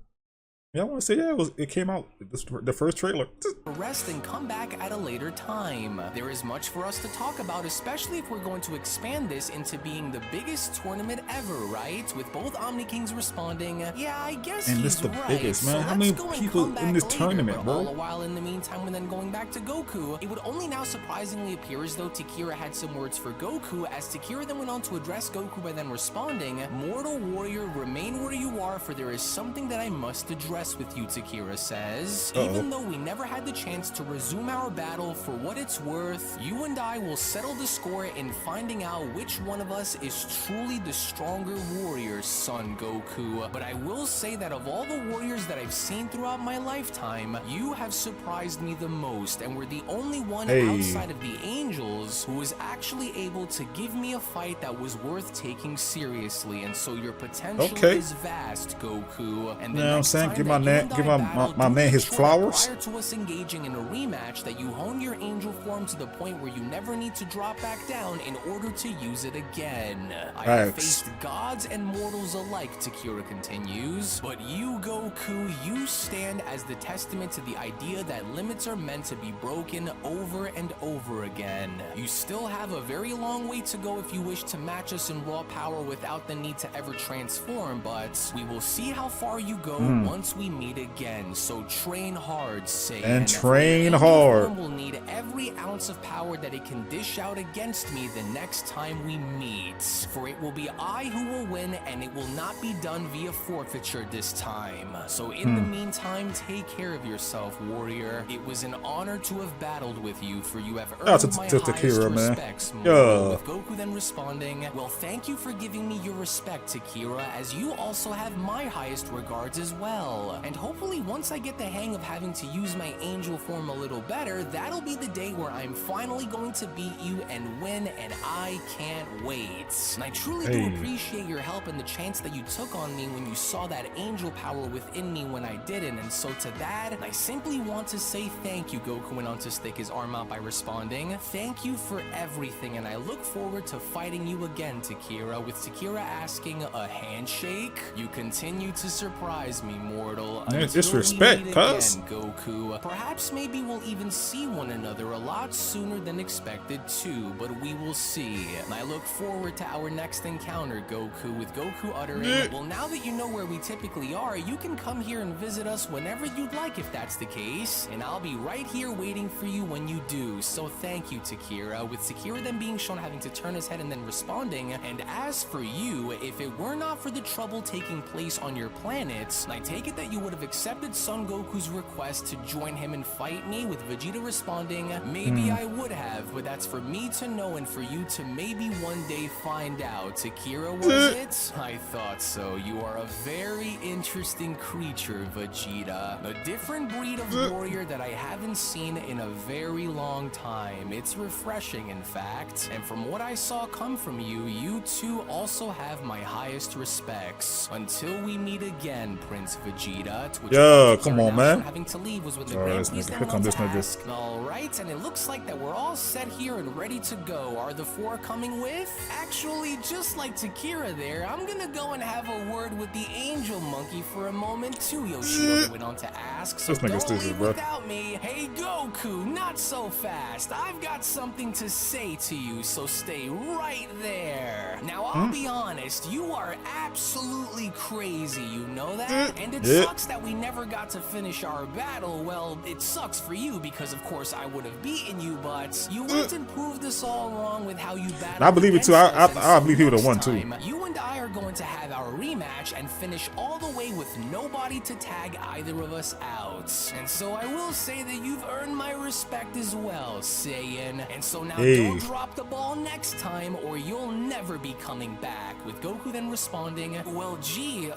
Yeah, I want to say it came out the first trailer. rest and come back at a later time. There is much for us to talk about, especially if we're going to expand this into being the biggest tournament ever, right? With both Omni Kings responding, yeah, I guess And he's this the right. biggest, man. So How many let's go and people come in back this later. tournament, But bro? all the while in the meantime, when then going back to Goku, it would only now surprisingly appear as though Takira had some words for Goku, as Takira then went on to address Goku by then responding, Mortal Warrior, remain where you are, for there is something that I must address with you, Takira says. Even though we never had the chance to resume our battle, for what it's worth, you and I will settle the score in finding out which one of us is truly the stronger warrior, son Goku. But I will say that of all the warriors that I've seen throughout my lifetime, you have surprised me the most, and were the only one outside of the angels who was actually able to give me a fight that was worth taking seriously. And so your potential is vast, Goku. And the next time Give that my man his flowers. prior to us engaging in a rematch, that you hone your angel form to the point where you never need to drop back down in order to use it again. I have faced gods and mortals alike, Takira continues, but you, Goku, you stand as the testament to the idea that limits are meant to be broken over and over again. You still have a very long way to go if you wish to match us in raw power without the need to ever transform, but we will see how far you go once we meet again. So train hard, Saiyan. And train hard. We'll need every ounce amounts of power that it can dish out against me the next time we meet. For it will be I who will win, and it will not be done via forfeiture this time. So in the meantime, take care of yourself, warrior. It was an honor to have battled with you, for you have earned my highest respects. With Goku then responding, well, thank you for giving me your respect, Takira, as you also have my highest regards as well. And hopefully once I get the hang of having to use my angel form a little better, that'll be the day where I'm finally going to beat you and win, and I can't wait. And I truly do appreciate your help and the chance that you took on me when you saw that angel power within me when I didn't, and so to that, I simply want to say thank you. Goku went on to stick his arm out by responding, thank you for everything, and I look forward to fighting you again, Takira, with Takira asking a handshake. You continue to surprise me, mortal. Disrespect, cuz. Goku. Perhaps maybe we'll even see one another a lot sooner than expected too, but we will see. And I look forward to our next encounter, Goku, with Goku uttering, well, now that you know where we typically are, you can come here and visit us whenever you'd like if that's the case, and I'll be right here waiting for you when you do. So thank you, Takira, with Takira then being shown having to turn his head and then responding, and as for you, if it were not for the trouble taking place on your planet, I take it that you would have accepted Son Goku's request to join him and fight me, with Vegeta responding, maybe I would have, but that's for me to know and for you to maybe one day find out. Takira, was it? I thought so. You are a very interesting creature, Vegeta. A different breed of warrior that I haven't seen in a very long time. It's refreshing, in fact. And from what I saw come from you, you two also have my highest respects. Until we meet again, Prince Vegeta. Yeah, come on, man. Having to leave was when the Grand Priest then went to ask. All right, and it looks like that we're all set here and ready to go. Are the four coming with? Actually, just like Takira there, I'm gonna go and have a word with the Angel Monkey for a moment too, Yoshido went on to ask. So don't leave without me. Hey, Goku, not so fast. I've got something to say to you, so stay right there. Now, I'll be honest, you are absolutely crazy, you know that? And it sucks that we never got to finish our battle. Well, it sucks for you because, of course, I would have beaten you, but you went and proved us all wrong with how you battled. I believe it too. I believe he would have won too. You and I are going to have our rematch and finish all the way with nobody to tag either of us out. And so I will say that you've earned my respect as well, Saiyan. And so now don't drop the ball next time or you'll never be coming back. With Goku then responding, well, gee,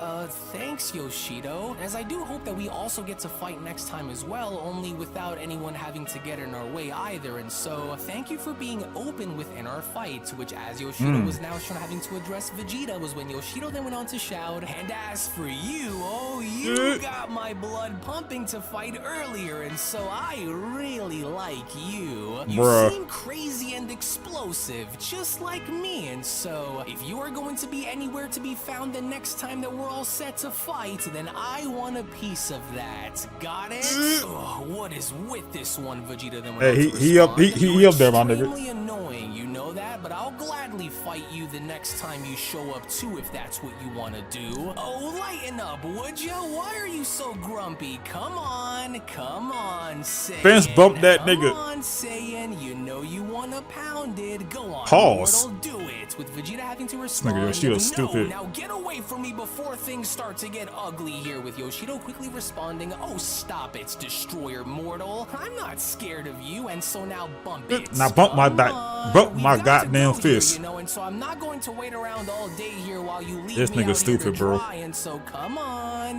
thanks, Yoshido. As I do hope that we also get to fight next time as well, only without anyone having to get in our way either. And so thank you for being open within our fight, which as Yoshido was now shown having to address Vegeta was when Yoshido then went on to shout, and as for you, oh, you got my blood pumping to fight earlier, and so I really like you. You seem crazy and explosive, just like me, and so if you are going to be anywhere to be found the next time that we're all set to fight, then I want a piece of that. Got it? What is with this one, Vegeta? Then he up there, my nigga. Extremely annoying, you know that, but I'll gladly fight you the next time you show up too, if that's what you want to do. Oh, lighten up, would ya? Why are you so grumpy? Come on, Saiyan. Fence bump that nigga. Come on, Saiyan. You know you want to pound it. Go on, pause. Mortal, do it. With Vegeta having to respond. Nigga, Yoshido's stupid. Now get away from me before things start to get ugly here. With Yoshido quickly responding, oh, stop it, Destroyer Mortal. I'm not scared of you, and so now bump it. Now bump my goddamn fist. You know, and so I'm not going to wait around all day here while you leave this me nigga out stupid, here to bro. dry, and so come on.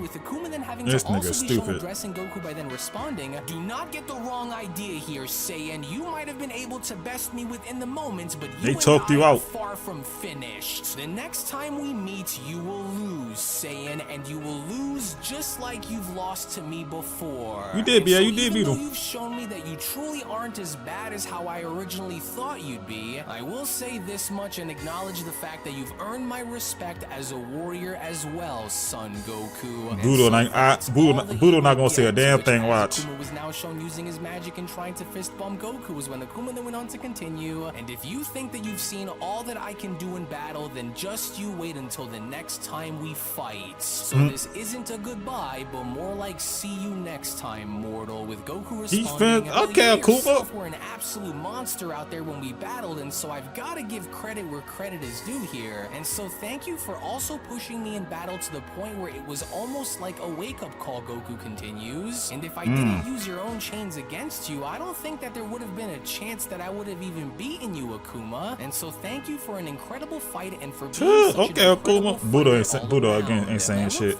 With Akuma then having to also be shown addressing Goku by then responding, do not get the wrong idea here, Saiyan. You might have been able to best me within the moment, but they choked you out. Far from finished. The next time we meet, you will lose, Saiyan, and you will lose just like you've lost to me before. You did, yeah, you did beat him. You've shown me that you truly aren't as bad as how I originally thought you'd be. I will say this much and acknowledge the fact that you've earned my respect as a warrior as well, Son Goku. Budo not gonna say a damn thing. Watch. Akuma was now shown using his magic and trying to fist bump Goku was when Akuma then went on to continue. And if you think that you've seen all that I can do in battle, then just you wait until the next time we fight. So this isn't a goodbye, but more like see you next time, mortal. With Goku responding, okay, Akuma. We're an absolute monster out there when we battled, and so I've got to give credit where credit is due here. And so thank you for also pushing me in battle to the point where it was almost like a wake-up call, Goku continues. And if I didn't use your own chains against you, I don't think that there would have been a chance that I would have even beaten you, Akuma. And so thank you for an incredible fight and for being such an Akuma. Budo again ain't saying shit.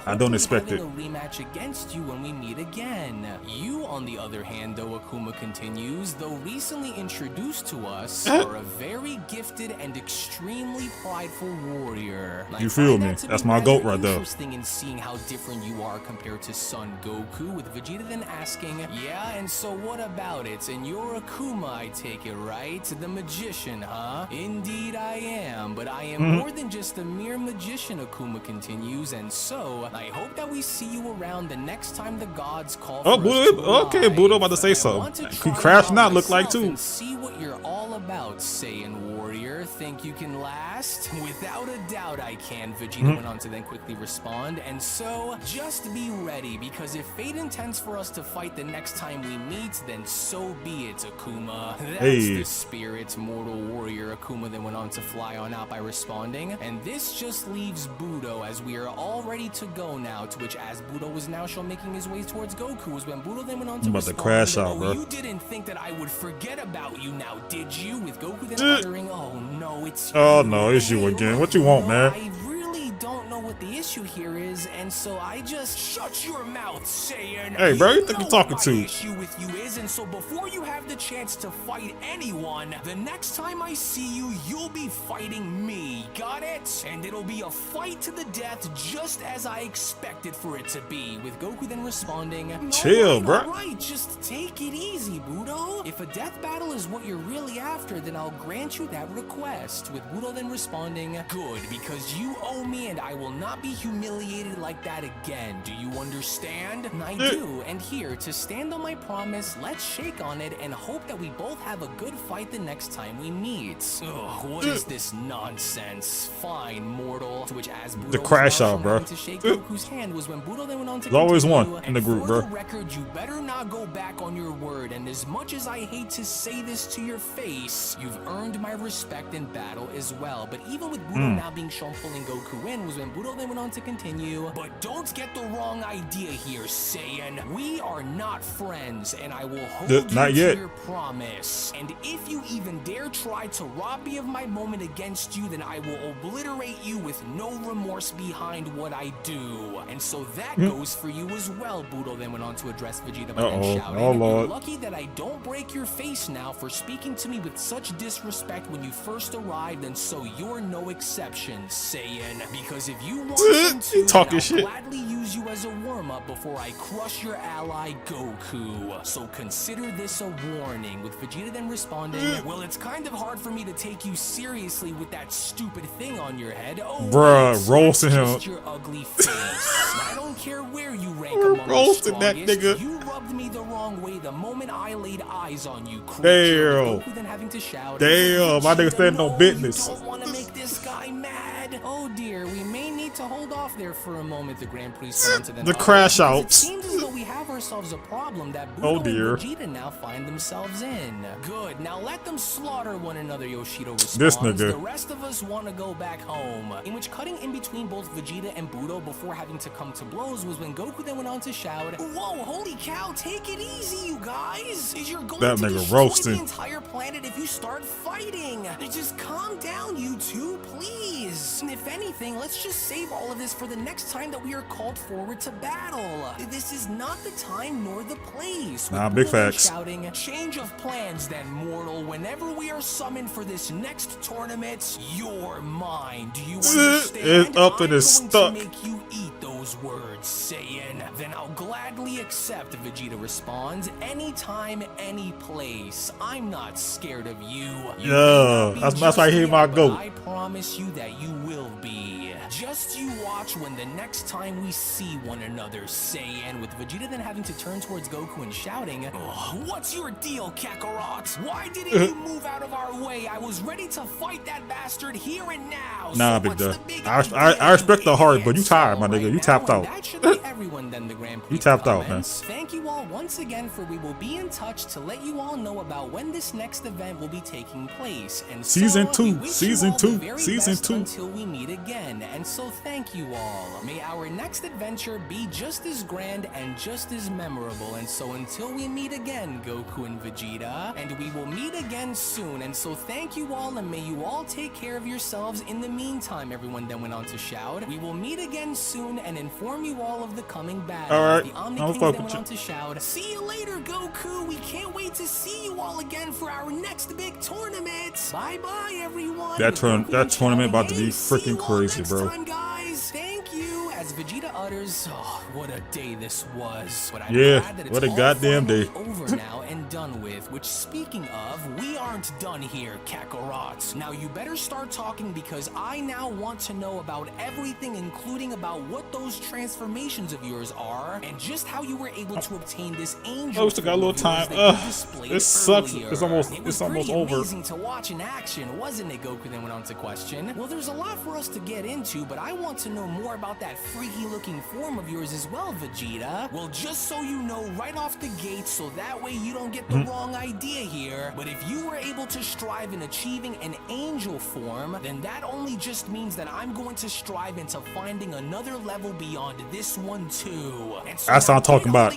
I don't expect it. A rematch against you when we meet again. You, on the other hand, though, Akuma continues, though recently introduced to us, are a very gifted and extremely prideful warrior. You feel me? That's my goat right there. Interesting in seeing how different you are compared to Son Goku, with Vegeta then asking, yeah, and so what about it? And you're Akuma, I take it, right? The magician, huh? Indeed I am, but I am more than just a mere magician, Akuma continues, and so I hope that we see you around the next time the gods call for us to okay, Budo about to say something. He crashed not look like too. See what you're all about, Saiyan warrior. Think you can last? Without a doubt I can, Vegeta went on to then quickly respond. And so, just be ready, because if fate intends for us to fight the next time we meet, then so be it, Akuma. That's the spirit, mortal warrior. Akuma then went on to fly on out by responding. And this just leaves Budo, as we are all ready to go now, to which as Budo was now shown making his way towards Goku, was when Budo then went on to respond. Crash out, bro. You didn't think that I would forget about you now, did you? With Goku then uttering, oh no, it's you again. What you want, man? I really don't know what the issue here is, and so I just shut your mouth, Saiyan. Hey, bro, you think you're talking to? The issue with you is, and so before you have the chance to fight anyone, the next time I see you, you'll be fighting me. Got it? And it'll be a fight to the death, just as I expected for it to be. With Goku then responding, chill, bro. Right, just take it easy, Budo. If a death battle is what you're really after, then I'll grant you that request. With Budo then responding, good, because you owe me and I will not be humiliated like that again. Do you understand? I do, and here, to stand on my promise, let's shake on it and hope that we both have a good fight the next time we meet. Ugh, what is this nonsense? Fine, mortal. To which as Budo the crash out, bro. to shake Goku's hand was when Budo then went on to There's always continue, one in the group, for bro. the record, you better not go back on your word, and as much as I hate to say this to your face, you've earned my respect in battle as well. But even with Budo now being shown pulling Goku in was when Budo then went on to continue. But don't get the wrong idea here, Saiyan. We are not friends, and I will hold you not yet. to your promise. And if you even dare try to rob me of my moment against you, then I will obliterate you with no remorse behind what I do. And so that goes for you as well, Budo then went on to address Vegeta by then shouting, oh Lord. You're lucky that I don't break your face now for speaking to me with such disrespect when you first arrived, and so you're no exception, Saiyan. Because if you want to, talking I'll shit. gladly use you as a warm-up before I crush your ally Goku. So consider this a warning. With Vegeta then responding, well, it's kind of hard for me to take you seriously with that stupid thing on your head. Oh, bruh, yes, roasting that's him. just your ugly face. I don't care where you rank among roasting the that strongest. nigga. You rubbed me the wrong way the moment I laid eyes on you. Damn. Goku then having to shout, Damn, my nigga said no business. You don't want to make this guy mad. Oh dear, we may need to hold off there for a moment. The Grand Priest went to The crash out. It outs. seems as though we have ourselves a problem that Budo Oh, dear. and Vegeta now find themselves in. Good, now let them slaughter one another, Yoshido responds. This nigga. The rest of us want to go back home. In which cutting in between both Vegeta and Budo before having to come to blows was when Goku then went on to shout, whoa, holy cow, take it easy, you guys. You're going That to nigga destroy roasting. the entire planet if you start fighting. Just calm down, you two, please. And if anything, let's just save all of this for the next time that we are called forward to battle. This is not the time nor the place. Nah, With big Budo facts. shouting, change of plans then, mortal. Whenever we are summoned for this next tournament, you're mine. Do you understand? It's up and I'm it's going stuck. to make you eat those words, Saiyan. Then I'll gladly accept, Vegeta responds. Anytime, any place. I'm not scared of you. Yeah, that's why he my goat. I promise you that you will will be. Just you watch when the next time we see one another, Saiyan, with Vegeta then having to turn towards Goku and shouting, "Oh, what's your deal, Kakarot? Why didn't you move out of our way? I was ready to fight that bastard here and now." Nah, big duh. I respect the heart, but you tired, my nigga. You tapped out. That should be everyone then, the Grand Prix You tapped out, man. comments. Thank you all once again, for we will be in touch to let you all know about when this next event will be taking place. And so, Season we 2, wish season you all 2, the very season best 2. until we meet again. And so thank you all. May our next adventure be just as grand and just as memorable. And so until we meet again, Goku and Vegeta, and we will meet again soon. And so thank you all, and may you all take care of yourselves in the meantime, everyone then went on to shout. We will meet again soon and inform you all of the coming battle. All right. The Omni I'll Kings fuck then with went on to shout, "See you later, Goku. We can't wait to see you all again for our next big tournament. Bye-bye, everyone." That tournament shouting, about to be "Hey, see freaking you all crazy, next bro. time, guys. Thank you." As Vegeta utters, "Oh, what a day this was." But I'm Yeah, glad that it's what a all goddamn finally day. over now and done with. Which, speaking of, we aren't done here, Kakarot. Now you better start talking, because I now want to know about everything, including about what those transformations of yours are, and just how you were able to obtain this angel. Oh, we still got a little form of yours time. that you displayed It sucks. earlier. It's almost pretty over. Amazing to watch in action, wasn't it? Goku then went on to question. Well, there's a lot for us to get into, but I want to know more about that freaky looking form of yours as well, Vegeta. Well, just so you know right off the gate, so that way you don't get the wrong idea here, but if you were able to strive in achieving an angel form, then that only just means that I'm going to strive into finding another level beyond this one too. And so That's what I'm talking about.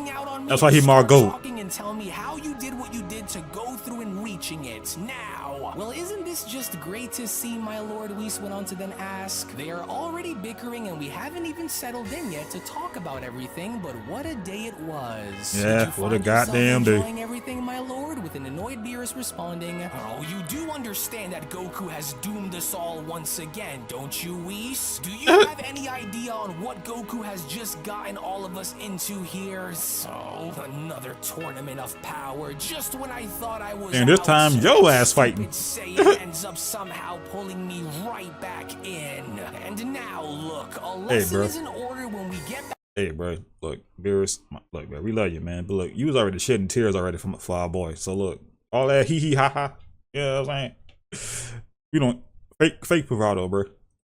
That's why he start Margot. talking and tell me how you did what you did to go through and reaching it. Now, well, isn't this just great to see, my lord? Whis went on to then ask. They are already bickering, and we haven't even settled in yet to talk about everything, but what a day it was. Yeah, Did you what a find yourself goddamn day. enjoying everything, my lord? With an annoyed Beerus responding, "Oh, you do understand that Goku has doomed us all once again, don't you, Whis? Do you have any idea on what Goku has just gotten all of us into here? So, another tournament of power, just when I thought I was And this out, time, your ass fighting. Saiyan ends up somehow pulling me right back in. And now, look, a lesson bro. is in order when we get back." Hey, bro, look, Beerus, look, bro, we love you, man. But look, you was already shedding tears already for our boy. So look, all that hee hee ha ha, you know what I'm saying? You don't fake bravado, bro.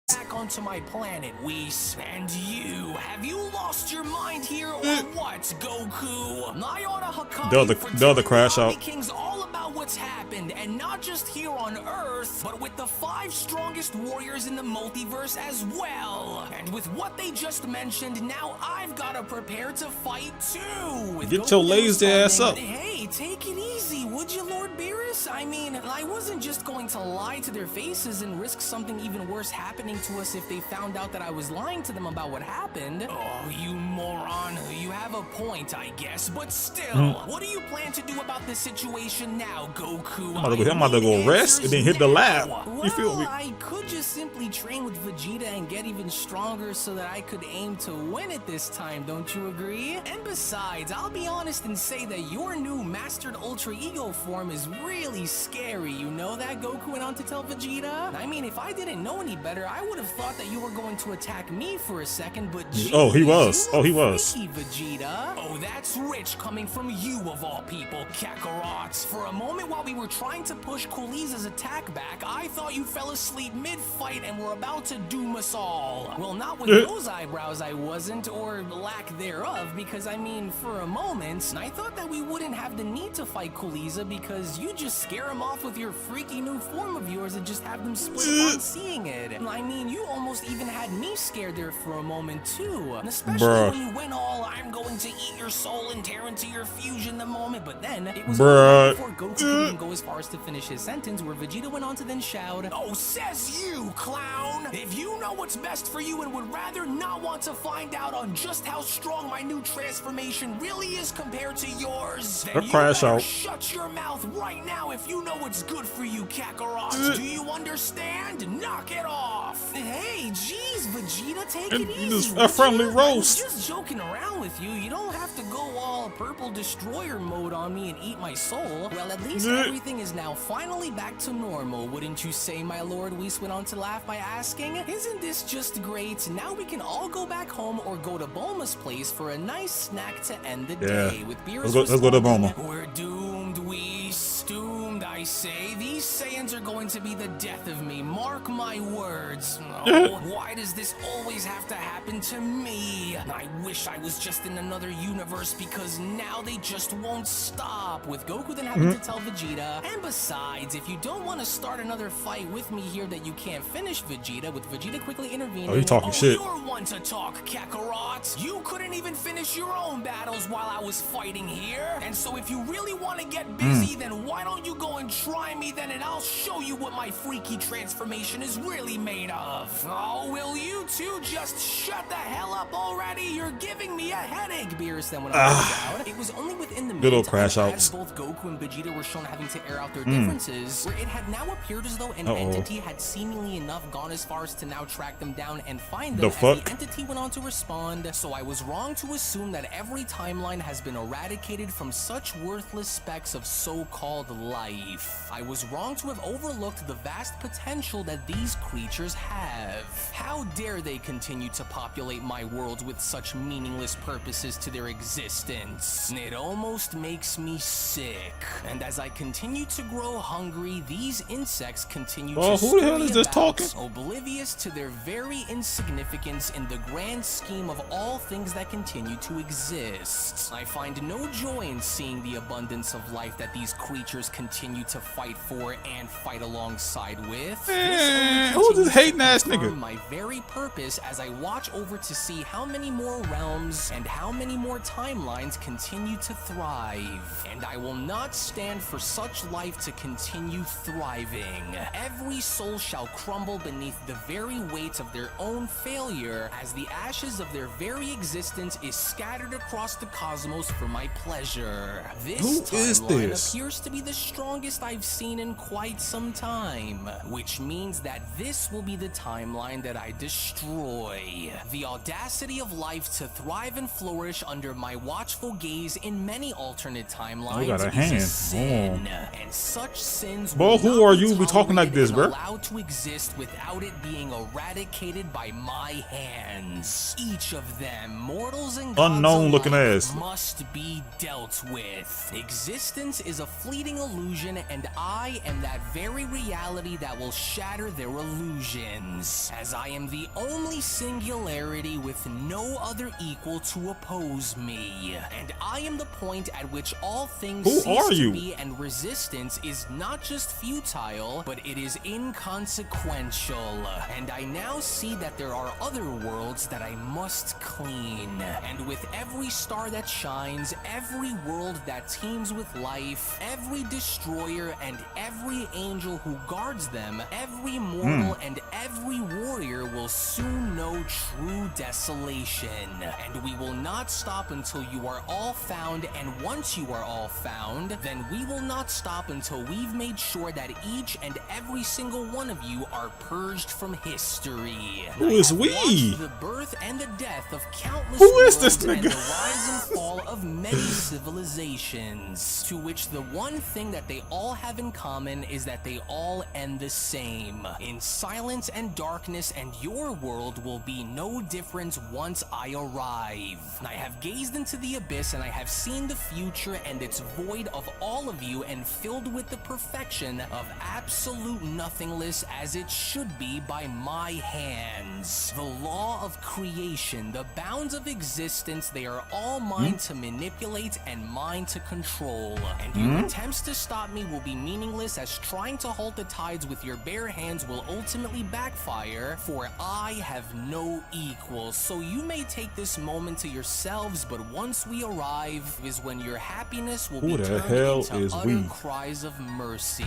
Back onto my planet, Whis. And you, have you lost your mind here or what, Goku? I oughta Hokage The other crash out. King's all about what's happened, and not just here on Earth, but with the 5 strongest warriors in the multiverse as well. And with what they just mentioned, now I've gotta prepare to fight too. With Get Goku your lazy ass up. Hey, take it easy, would you, Lord Beerus? I mean, I wasn't just going to lie to their faces and risk something even worse happening to us if they found out that I was lying to them about what happened. Oh, you moron. You have a point, I guess, but still, what do you plan to do about this situation now, Goku? I'm about to go rest and then hit the lab. You feel me? Well, I could just simply train with Vegeta and get even stronger so that I could aim to win it this time, don't you agree? And besides, I'll be honest and say that your new Mastered Ultra Ego form is really scary, you know that? Goku went on to tell Vegeta. I mean, if I didn't know any better, I would have thought that you were going to attack me for a second, but geez, Oh, he was. you Oh, he look was. freaky, Vegeta. Oh, that's rich coming from you of all people, Kakarot. For a moment while we were trying to push Kuliza's attack back, I thought you fell asleep mid-fight and were about to doom us all. Well, not with those eyebrows I wasn't, or lack thereof, because I mean, for a moment, I thought that we wouldn't have the need to fight Kuliza because you just scare him off with your freaky new form of yours and just have them split upon seeing it. I mean, you almost even had me scared there for a moment too, especially Bruh. when you went all "I'm going to eat your soul and tear into your fusion" the moment, but then it was Bruh. before Goku could even go as far as to finish his sentence, where Vegeta went on to then shout, "Oh, says you, clown! If you know what's best for you and would rather not want to find out on just how strong my new transformation really is compared to yours, then you crash better out. shut your mouth right now if you know what's good for you, Kakarot. Do you understand? Knock it off. Hey, geez, Vegeta, take it easy. Just a friendly roast. I was just joking around with you. You don't have to go all purple destroyer mode on me and eat my soul. Well, at least everything is now finally back to normal, wouldn't you say, my lord? Whis went on to laugh by asking, isn't this just great? Now we can all go back home or go to Bulma's place for a nice snack to end the day. With Beerus let's go to Bulma. We're doomed, Whis. Doomed, I say. These Saiyans are going to be the death of me. Mark my words. Oh, why does this always have to happen to me? I wish I was just in another universe because now they just won't stop. With Goku then having to tell Vegeta, and besides, if you don't want to start another fight with me here that you can't finish, Vegeta, with Vegeta quickly intervening. Oh, you talking shit. You're one to talk, Kakarot. You couldn't even finish your own battles while I was fighting here. And so if you really want to get busy, then why don't you go and try me then, and I'll show you what my freaky transformation is really made of. Oh, will you two just shut the hell up already? You're giving me a headache, Beerus then went on about. It was only within the little minute crash as outs. both Goku and Vegeta were shown having to air out their differences, where it had now appeared as though an entity had seemingly enough gone as far as to now track them down and find them. The entity went on to respond, so I was wrong to assume that every timeline has been eradicated from such worthless specks of so-called life. I was wrong to have overlooked the vast potential that these creatures have. How dare they continue to populate my world with such meaningless purposes to their existence? It almost makes me sick. And as I continue to grow hungry, these insects continue to who the hell is this talking? oblivious to their very insignificance in the grand scheme of all things that continue to exist. I find no joy in seeing the abundance of life that these creatures continue to fight for and fight alongside with. Who's this hating ass nigga? My very purpose as I watch over to see how many more realms and how many more timelines continue to thrive. And I will not stand for such life to continue thriving. Every soul shall crumble beneath the very weight of their own failure as the ashes of their very existence is scattered across the cosmos for my pleasure. This timeline appears to be the strongest I've seen in quite some time, which means that this will be the timeline that I destroy. The audacity of life to thrive and flourish under my watchful gaze in many alternate timelines is a sin, and such sins will who are you be talking like this, bro? Allowed to exist without it being eradicated by my hands. Each of them, mortals and gods unknown looking alike, ass, must be dealt with. Existence is a fleeting illusion, and I am that very reality that will shatter their illusions, as I am the only singularity with no other equal to oppose me. And I am the point at which all things cease to be, and resistance is not just futile, but it is inconsequential. And I now see that there are other worlds that I must clean. And with every star that shines, every world that teems with life, every destroyer and every angel who guards them, every mortal and every warrior will soon know true desolation. And we will not stop until you are all found, and once you are all found, then we will not stop until we've made sure that each and every single one of you are purged from history. Who is we? The birth and the death of countless Who is this worlds and nigga? the rise and fall of many civilizations, to which the one thing that they all have in common is that they all end the same, in silence and darkness, and your world will be no different once I arrive. I have gazed into the abyss, and I have seen the future, and it's void of all of you and filled with the perfection of absolute nothingness as it should be by my hands. The law of creation, the bounds of existence, they are all mine to manipulate and mine to control. And your attempts to stop me will be meaningless, as trying to halt the tides with your bare hands will ultimately backfire, for I have no equal. So you may take this moment to yourselves, but once we arrive is when your happiness will be turned into utter cries of mercy,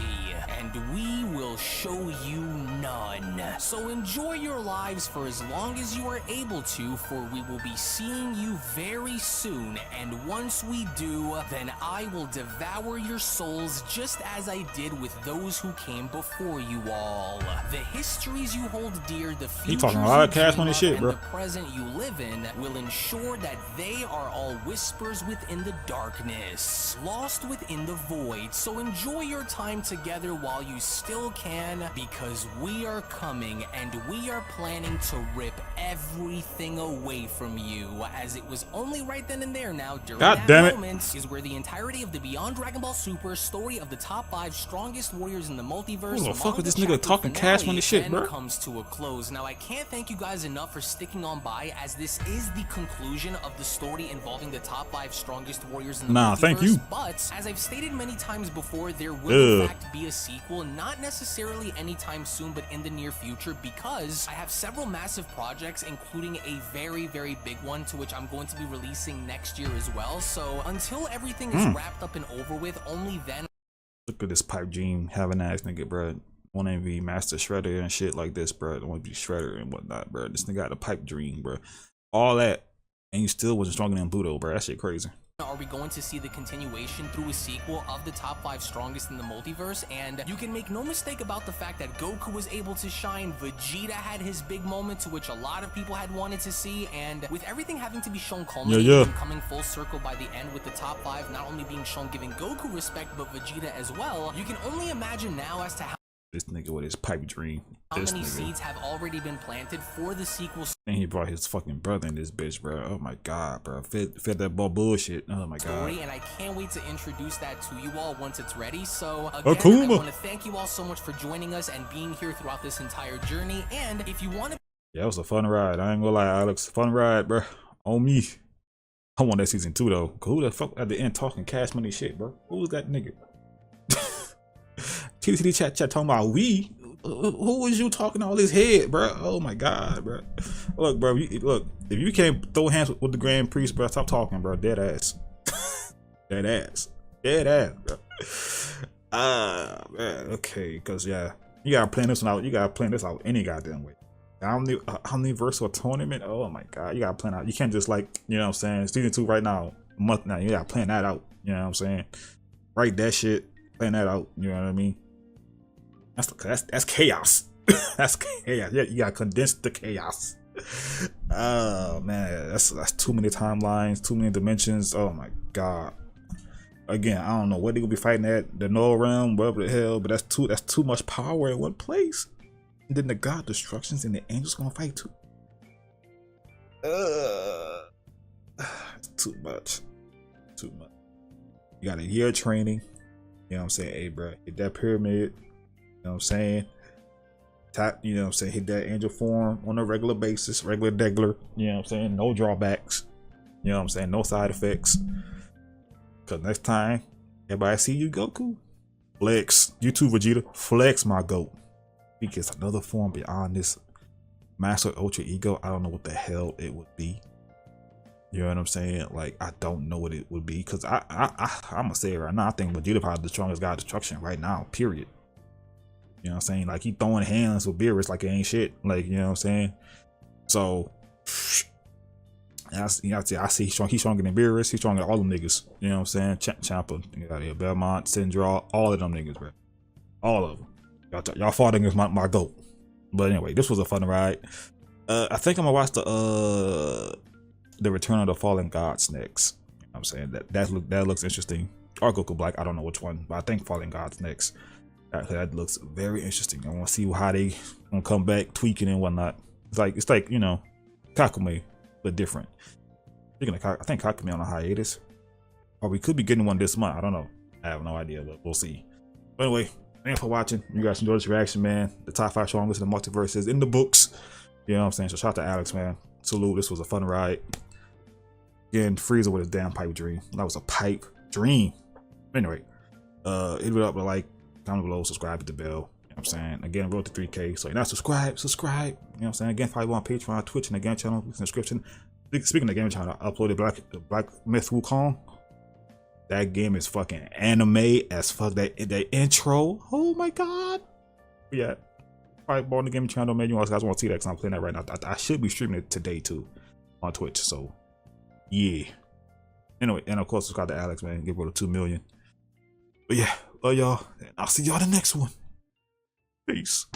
and we will show you none. So enjoy your lives for as long as you are able to, for we will be seeing you very soon, and once we do, then I will devour your souls just as I did with those who came before you all. The histories you hold dear, the He futures talking a lot of you cash dream money of, shit, and bro. the present you live in will ensure that they are all whispers within the darkness, lost within the void. So enjoy your time together while you still can, because we are coming and we are planning to rip everything away from you, as it was only right then and there now during God that damn it. moment is where the entirety of the Beyond Dragon Ball Super story of the top 5 strongest warriors in the multiverse Who the fuck is manga this nigga chapter talking cash finale money shit, then bro? comes to a close. Now I can't thank you guys enough for sticking on by, as this is the conclusion of the story involving the top 5 strongest warriors in the multiverse. Thank you. But as I've stated many times before, there will in fact be a sequel, not necessarily anytime soon, but in the near future, because I have several massive projects, including a very, very big one to which I'm going to be releasing next year as well. So until everything is wrapped up and over with, only then. Look at this pipe dream having ass nigga, bro. Want to be master shredder and shit like this, bro. Don't want to be shredder and whatnot, bro. This nigga got a pipe dream, bro. All that, and you still wasn't stronger than Budo, bro. That shit crazy. Are we going to see the continuation through a sequel of the top 5 strongest in the multiverse? And you can make no mistake about the fact that Goku was able to shine, Vegeta had his big moment to which a lot of people had wanted to see, and with everything having to be shown culminating and coming full circle by the end with the top 5 not only being shown giving Goku respect but Vegeta as well, you can only imagine now as to how This nigga with his pipe dream. many seeds have already been planted for the sequel. And he brought his fucking brother in this bitch, bro. Oh my god, bro. Fed that ball bullshit. Oh my god. And I can't wait to introduce that to you all once it's ready. So again, Akuma. I want to thank you all so much for joining us and being here throughout this entire journey. And if you want to, Yeah, it was a fun ride. I ain't gonna lie, Alex. Fun ride, bro. On me. I want that season 2 though. Who the fuck at the end talking cash money shit, bro? Who was that nigga? TTT chat talking about we. Who was you talking all his head, bro? Oh my god, bro. Look, bro. Look, if you can't throw hands with the Grand Priest, bro, stop talking, bro. Dead ass. Dead ass. Dead ass, bro. Man, okay, cause yeah, you gotta plan this one out. You gotta plan this out any goddamn way. Omniversal tournament. Oh my god, you gotta plan out. You can't just like, you know what I'm saying, season 2 right now, a month now. You gotta plan that out. You know what I'm saying? Write that shit. Plan that out. You know what I mean? That's chaos. That's chaos. Yeah, you gotta condense the chaos. Oh man, that's too many timelines, too many dimensions. Oh my god. Again, I don't know what they gonna be fighting at the null realm, whatever the hell, but that's too much power in one place. And then the god destructions and the angels gonna fight too. It's too much. Too much. You got a year of training. You know what I'm saying? Hey, bro, hit that pyramid. You know what I'm saying? You know what I'm saying? Hit that angel form on a regular basis, regular degular. You know what I'm saying? No drawbacks. You know what I'm saying? No side effects. Cause next time, everybody see you, Goku, flex. You too, Vegeta, flex my goat. Because another form beyond this Master Ultra Ego, I don't know what the hell it would be. You know what I'm saying? Like, I don't know what it would be. Cause I'm gonna say it right now. I think Vegeta probably the strongest god of destruction right now. Period. You know what I'm saying? Like, he throwing hands with Beerus like it ain't shit. Like, you know what I'm saying? So, I see he's stronger than Beerus. He's stronger than all them niggas. You know what I'm saying? Champa, get out here. Belmont, Syndra, all of them niggas, bro. All of them. Y'all fought against my goat. But anyway, this was a fun ride. I think I'm gonna watch the Return of the Fallen Gods next. You know what I'm saying? That looks interesting. Or Goku Black, I don't know which one, but I think Fallen Gods next. That looks very interesting. I want to see how they gonna come back, tweaking and whatnot. It's like you know, Kakume, but different. Speaking of, I think Kakume on a hiatus, or we could be getting one this month. I don't know. I have no idea, but we'll see. But anyway, thanks for watching. You guys enjoyed this reaction, man. The top 5 strongest in the multiverse is in the books. You know what I'm saying? So shout out to Alex, man. Salute. This was a fun ride. Again, Frieza with his damn pipe dream. That was a pipe dream. Anyway, hit it up with a like, comment below, subscribe, hit the bell. You know what I'm saying? Again, road to 3K. So you're not subscribe. You know what I'm saying? Again, follow on Patreon, Twitch, and the game channel. In the description. Speaking of the game channel, I uploaded Black Myth Wukong. That game is fucking anime as fuck. That intro. Oh my god. Yeah. Alright, on the game channel, man. You guys want to see that because I'm playing that right now. I should be streaming it today too on Twitch. So yeah. Anyway, and of course subscribe to Alex, man. Give her 2 million. But yeah, love y'all. I'll see y'all in the next one. Peace.